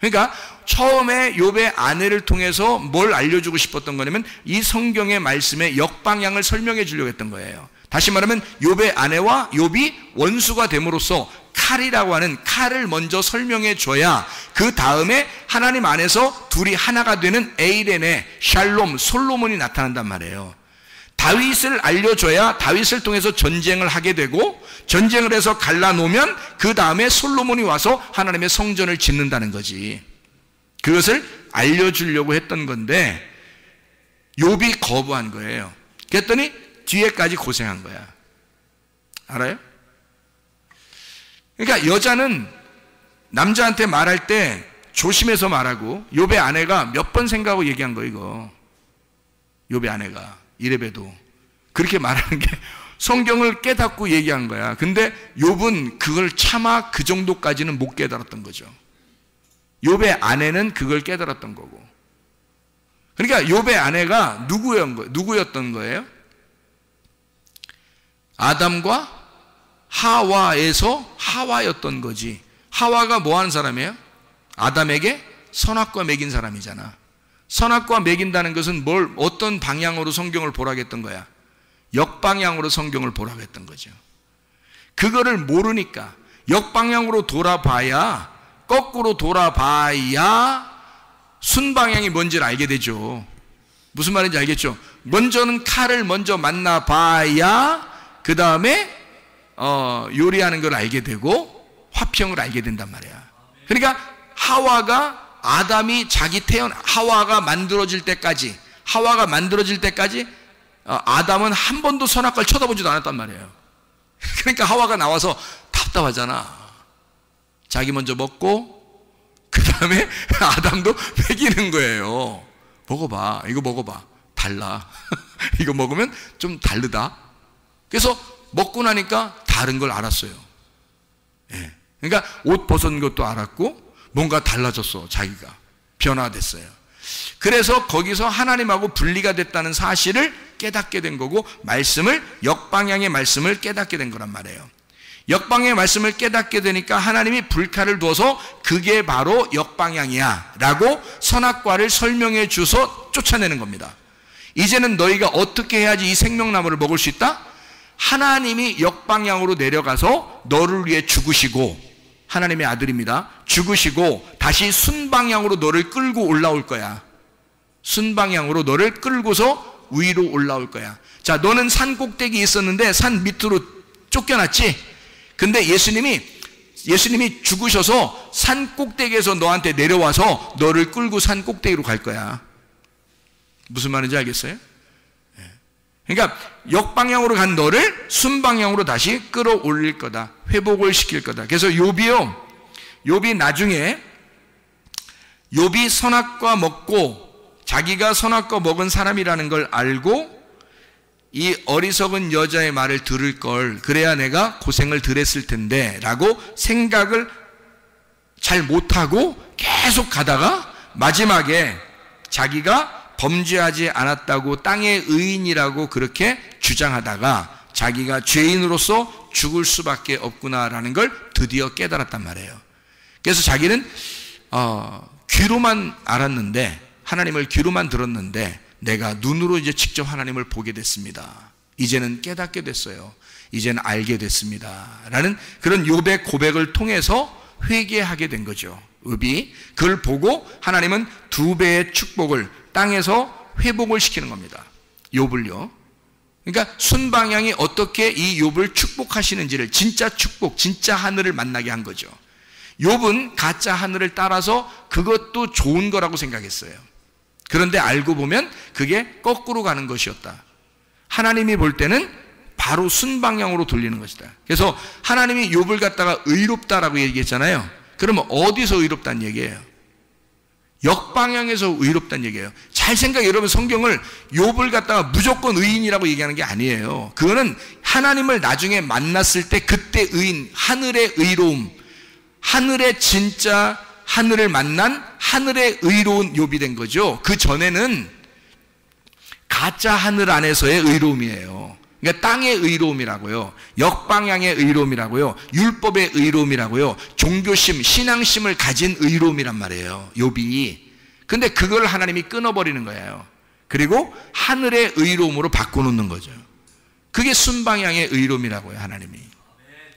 그러니까 처음에 욥의 아내를 통해서 뭘 알려주고 싶었던 거냐면 이 성경의 말씀의 역방향을 설명해 주려고 했던 거예요. 다시 말하면 욥의 아내와 욥이 원수가 됨으로써 칼이라고 하는 칼을 먼저 설명해 줘야 그 다음에 하나님 안에서 둘이 하나가 되는 에이렌의 샬롬, 솔로몬이 나타난단 말이에요. 다윗을 알려줘야 다윗을 통해서 전쟁을 하게 되고, 전쟁을 해서 갈라놓으면 그 다음에 솔로몬이 와서 하나님의 성전을 짓는다는 거지. 그것을 알려주려고 했던 건데 욥이 거부한 거예요. 그랬더니 뒤에까지 고생한 거야. 알아요? 그러니까 여자는 남자한테 말할 때 조심해서 말하고, 욥의 아내가 몇 번 생각하고 얘기한 거 이거. 욥의 아내가 이레베도 그렇게 말하는 게 성경을 깨닫고 얘기한 거야. 근데 욥은 그걸 차마 그 정도까지는 못 깨달았던 거죠. 욥의 아내는 그걸 깨달았던 거고. 그러니까 욥의 아내가 누구였던 거예요? 아담과 하와에서 하와였던 거지. 하와가 뭐 하는 사람이에요? 아담에게 선악과 먹인 사람이잖아. 선악과 먹인다는 것은 어떤 방향으로 성경을 보라고 했던 거야? 역방향으로 성경을 보라고 했던 거죠. 그거를 모르니까 역방향으로 돌아봐야, 거꾸로 돌아봐야 순방향이 뭔지를 알게 되죠. 무슨 말인지 알겠죠? 먼저는 칼을 먼저 만나봐야 그 다음에 요리하는 걸 알게 되고 화평을 알게 된단 말이야. 그러니까 하와가 하와가 만들어질 때까지 아담은 한 번도 선악과를 쳐다보지도 않았단 말이에요. 그러니까 하와가 나와서 답답하잖아. 자기 먼저 먹고 그 다음에 아담도 먹이는 거예요. 먹어봐, 이거 먹어봐, 달라. 이거 먹으면 좀 다르다. 그래서 먹고 나니까 다른 걸 알았어요. 예. 그러니까 옷 벗은 것도 알았고 뭔가 달라졌어. 자기가 변화됐어요. 그래서 거기서 하나님하고 분리가 됐다는 사실을 깨닫게 된 거고, 역방향의 말씀을 깨닫게 된 거란 말이에요. 역방향의 말씀을 깨닫게 되니까 하나님이 불칼을 두어서 그게 바로 역방향이야 라고 선악과를 설명해 주서 쫓아내는 겁니다. 이제는 너희가 어떻게 해야지 이 생명나무를 먹을 수 있다? 하나님이 역방향으로 내려가서 너를 위해 죽으시고, 하나님의 아들입니다. 죽으시고 다시 순방향으로 너를 끌고 올라올 거야. 순방향으로 너를 끌고서 위로 올라올 거야. 자, 너는 산 꼭대기에 있었는데 산 밑으로 쫓겨났지? 근데 예수님이 죽으셔서 산 꼭대기에서 너한테 내려와서 너를 끌고 산 꼭대기로 갈 거야. 무슨 말인지 알겠어요? 그러니까 역방향으로 간 너를 순방향으로 다시 끌어올릴 거다. 회복을 시킬 거다. 그래서 욥이 나중에 욥이 선악과 먹고 자기가 선악과 먹은 사람이라는 걸 알고 이 어리석은 여자의 말을 들을 걸, 그래야 내가 고생을 덜 했을 텐데 라고 생각을 잘 못하고 계속 가다가 마지막에 자기가 범죄하지 않았다고 땅의 의인이라고 그렇게 주장하다가 자기가 죄인으로서 죽을 수밖에 없구나라는 걸 드디어 깨달았단 말이에요. 그래서 자기는 귀로만 알았는데, 하나님을 귀로만 들었는데 내가 눈으로 이제 직접 하나님을 보게 됐습니다. 이제는 깨닫게 됐어요. 이제는 알게 됐습니다 라는 그런 욥의 고백을 통해서 회개하게 된 거죠. 욥이 그걸 보고 하나님은 2배의 축복을 땅에서 회복을 시키는 겁니다. 욥을요. 그러니까 순방향이 어떻게 이 욥을 축복하시는지를, 진짜 축복, 진짜 하늘을 만나게 한 거죠. 욥은 가짜 하늘을 따라서 그것도 좋은 거라고 생각했어요. 그런데 알고 보면 그게 거꾸로 가는 것이었다. 하나님이 볼 때는 바로 순방향으로 돌리는 것이다. 그래서 하나님이 욥을 갖다가 의롭다라고 얘기했잖아요. 그러면 어디서 의롭다는 얘기예요? 역방향에서 의롭다는 얘기예요. 잘 생각해. 여러분, 성경을 욥을 갖다가 무조건 의인이라고 얘기하는 게 아니에요. 그거는 하나님을 나중에 만났을 때 그때 의인, 하늘의 의로움, 하늘의 진짜 하늘을 만난 하늘의 의로운 욥이 된 거죠. 그 전에는 가짜 하늘 안에서의 의로움이에요. 그러니까 땅의 의로움이라고요, 역방향의 의로움이라고요, 율법의 의로움이라고요, 종교심, 신앙심을 가진 의로움이란 말이에요, 욥이. 근데 그걸 하나님이 끊어버리는 거예요. 그리고 하늘의 의로움으로 바꿔놓는 거죠. 그게 순방향의 의로움이라고요, 하나님이.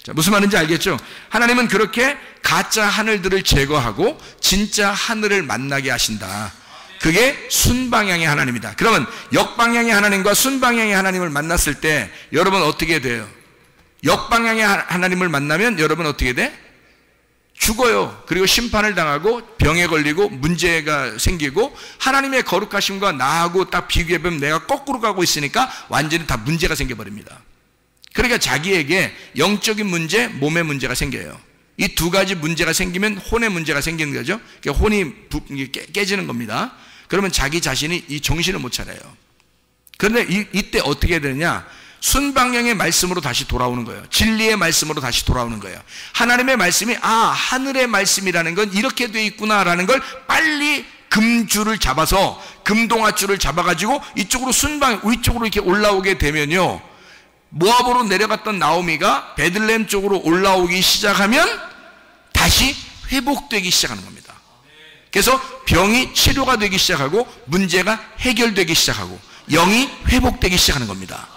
자, 무슨 말인지 알겠죠? 하나님은 그렇게 가짜 하늘들을 제거하고 진짜 하늘을 만나게 하신다. 그게 순방향의 하나님이다. 그러면 역방향의 하나님과 순방향의 하나님을 만났을 때 여러분 어떻게 돼요? 역방향의 하나님을 만나면 여러분 어떻게 돼? 죽어요. 그리고 심판을 당하고 병에 걸리고 문제가 생기고, 하나님의 거룩하심과 나하고 딱 비교해보면 내가 거꾸로 가고 있으니까 완전히 다 문제가 생겨버립니다. 그러니까 자기에게 영적인 문제, 몸의 문제가 생겨요. 이 두 가지 문제가 생기면 혼의 문제가 생기는 거죠. 그러니까 혼이 깨지는 겁니다. 그러면 자기 자신이 이 정신을 못 차려요. 그런데 이때 어떻게 해야 되느냐? 순방향의 말씀으로 다시 돌아오는 거예요. 진리의 말씀으로 다시 돌아오는 거예요. 하나님의 말씀이 하늘의 말씀이라는 건 이렇게 돼 있구나라는 걸 빨리 금줄을 잡아서 금동아줄을 잡아가지고 이쪽으로 위쪽으로 이렇게 올라오게 되면요, 모압으로 내려갔던 나오미가 베들레헴 쪽으로 올라오기 시작하면 다시 회복되기 시작하는 겁니다. 그래서 병이 치료가 되기 시작하고 문제가 해결되기 시작하고 영이 회복되기 시작하는 겁니다.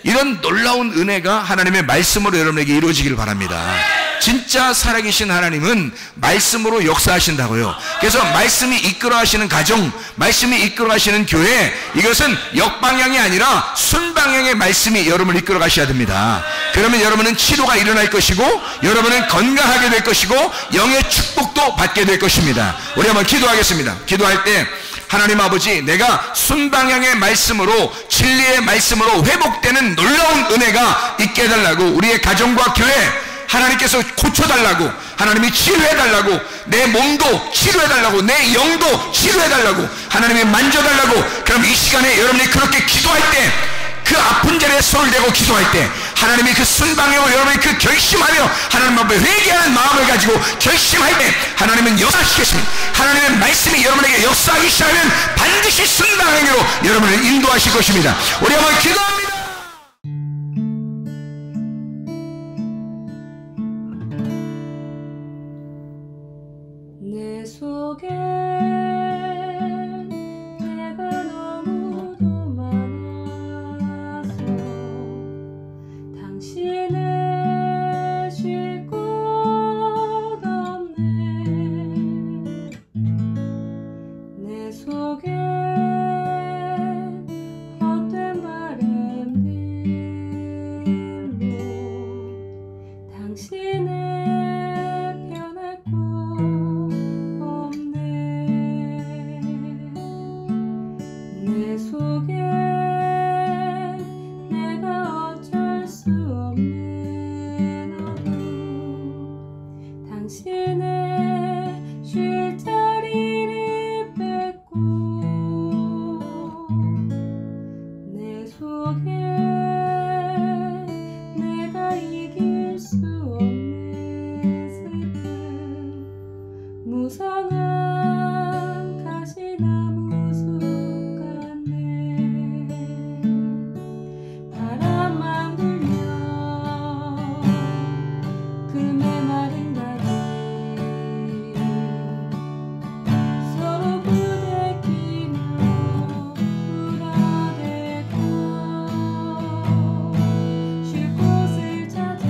이런 놀라운 은혜가 하나님의 말씀으로 여러분에게 이루어지길 바랍니다. 진짜 살아계신 하나님은 말씀으로 역사하신다고요. 그래서 말씀이 이끌어 하시는 가정, 말씀이 이끌어 하시는 교회, 이것은 역방향이 아니라 순방향의 말씀이 여러분을 이끌어 가셔야 됩니다. 그러면 여러분은 치료가 일어날 것이고 여러분은 건강하게 될 것이고 영의 축복도 받게 될 것입니다. 우리 한번 기도하겠습니다. 기도할 때 하나님 아버지, 내가 순방향의 말씀으로, 진리의 말씀으로 회복되는 놀라운 은혜가 있게 해달라고, 우리의 가정과 교회 하나님께서 고쳐달라고, 하나님이 치료해달라고, 내 몸도 치료해달라고, 내 영도 치료해달라고, 하나님이 만져달라고. 그럼 이 시간에 여러분이 그렇게 기도할 때, 그 아픈 자리에 손을 대고 기도할 때 하나님이 그 순방향으로 여러분이 그 결심하며 하나님 앞에 회개하는 마음을 가지고 결심할 때 하나님은 역사하시겠습니다. 하나님의 말씀이 여러분에게 역사하기 시작하면 반드시 순방향으로 여러분을 인도하실 것입니다. 우리 한번 기도합니다.
내 속에 내가 너무도 많아서 당신을 쉴 곳 없네. 내 속에 헛된 바램들로 당신을 변할 곳 내 속에 내가 어쩔 수 없는 어둠, 당신의 쉴 자리를 뺏고 내 속에 내가 이길 수 없는 슬픔, 무성한 가시나무 바람만 불면 그 메마른 다리 서로 부대끼며 울어대고 쉴 곳을 찾아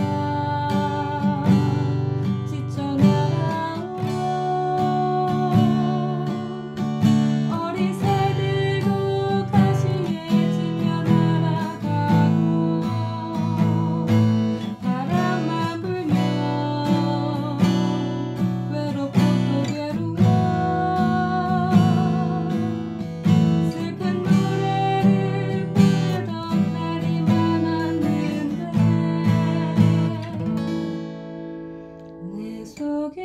지쳐 날아온 어리새들도 가시에 지며 날아가고 바람만 불면 외롭고 또 괴로워 슬픈 노래를 부르던 날이 많았는데 내 속에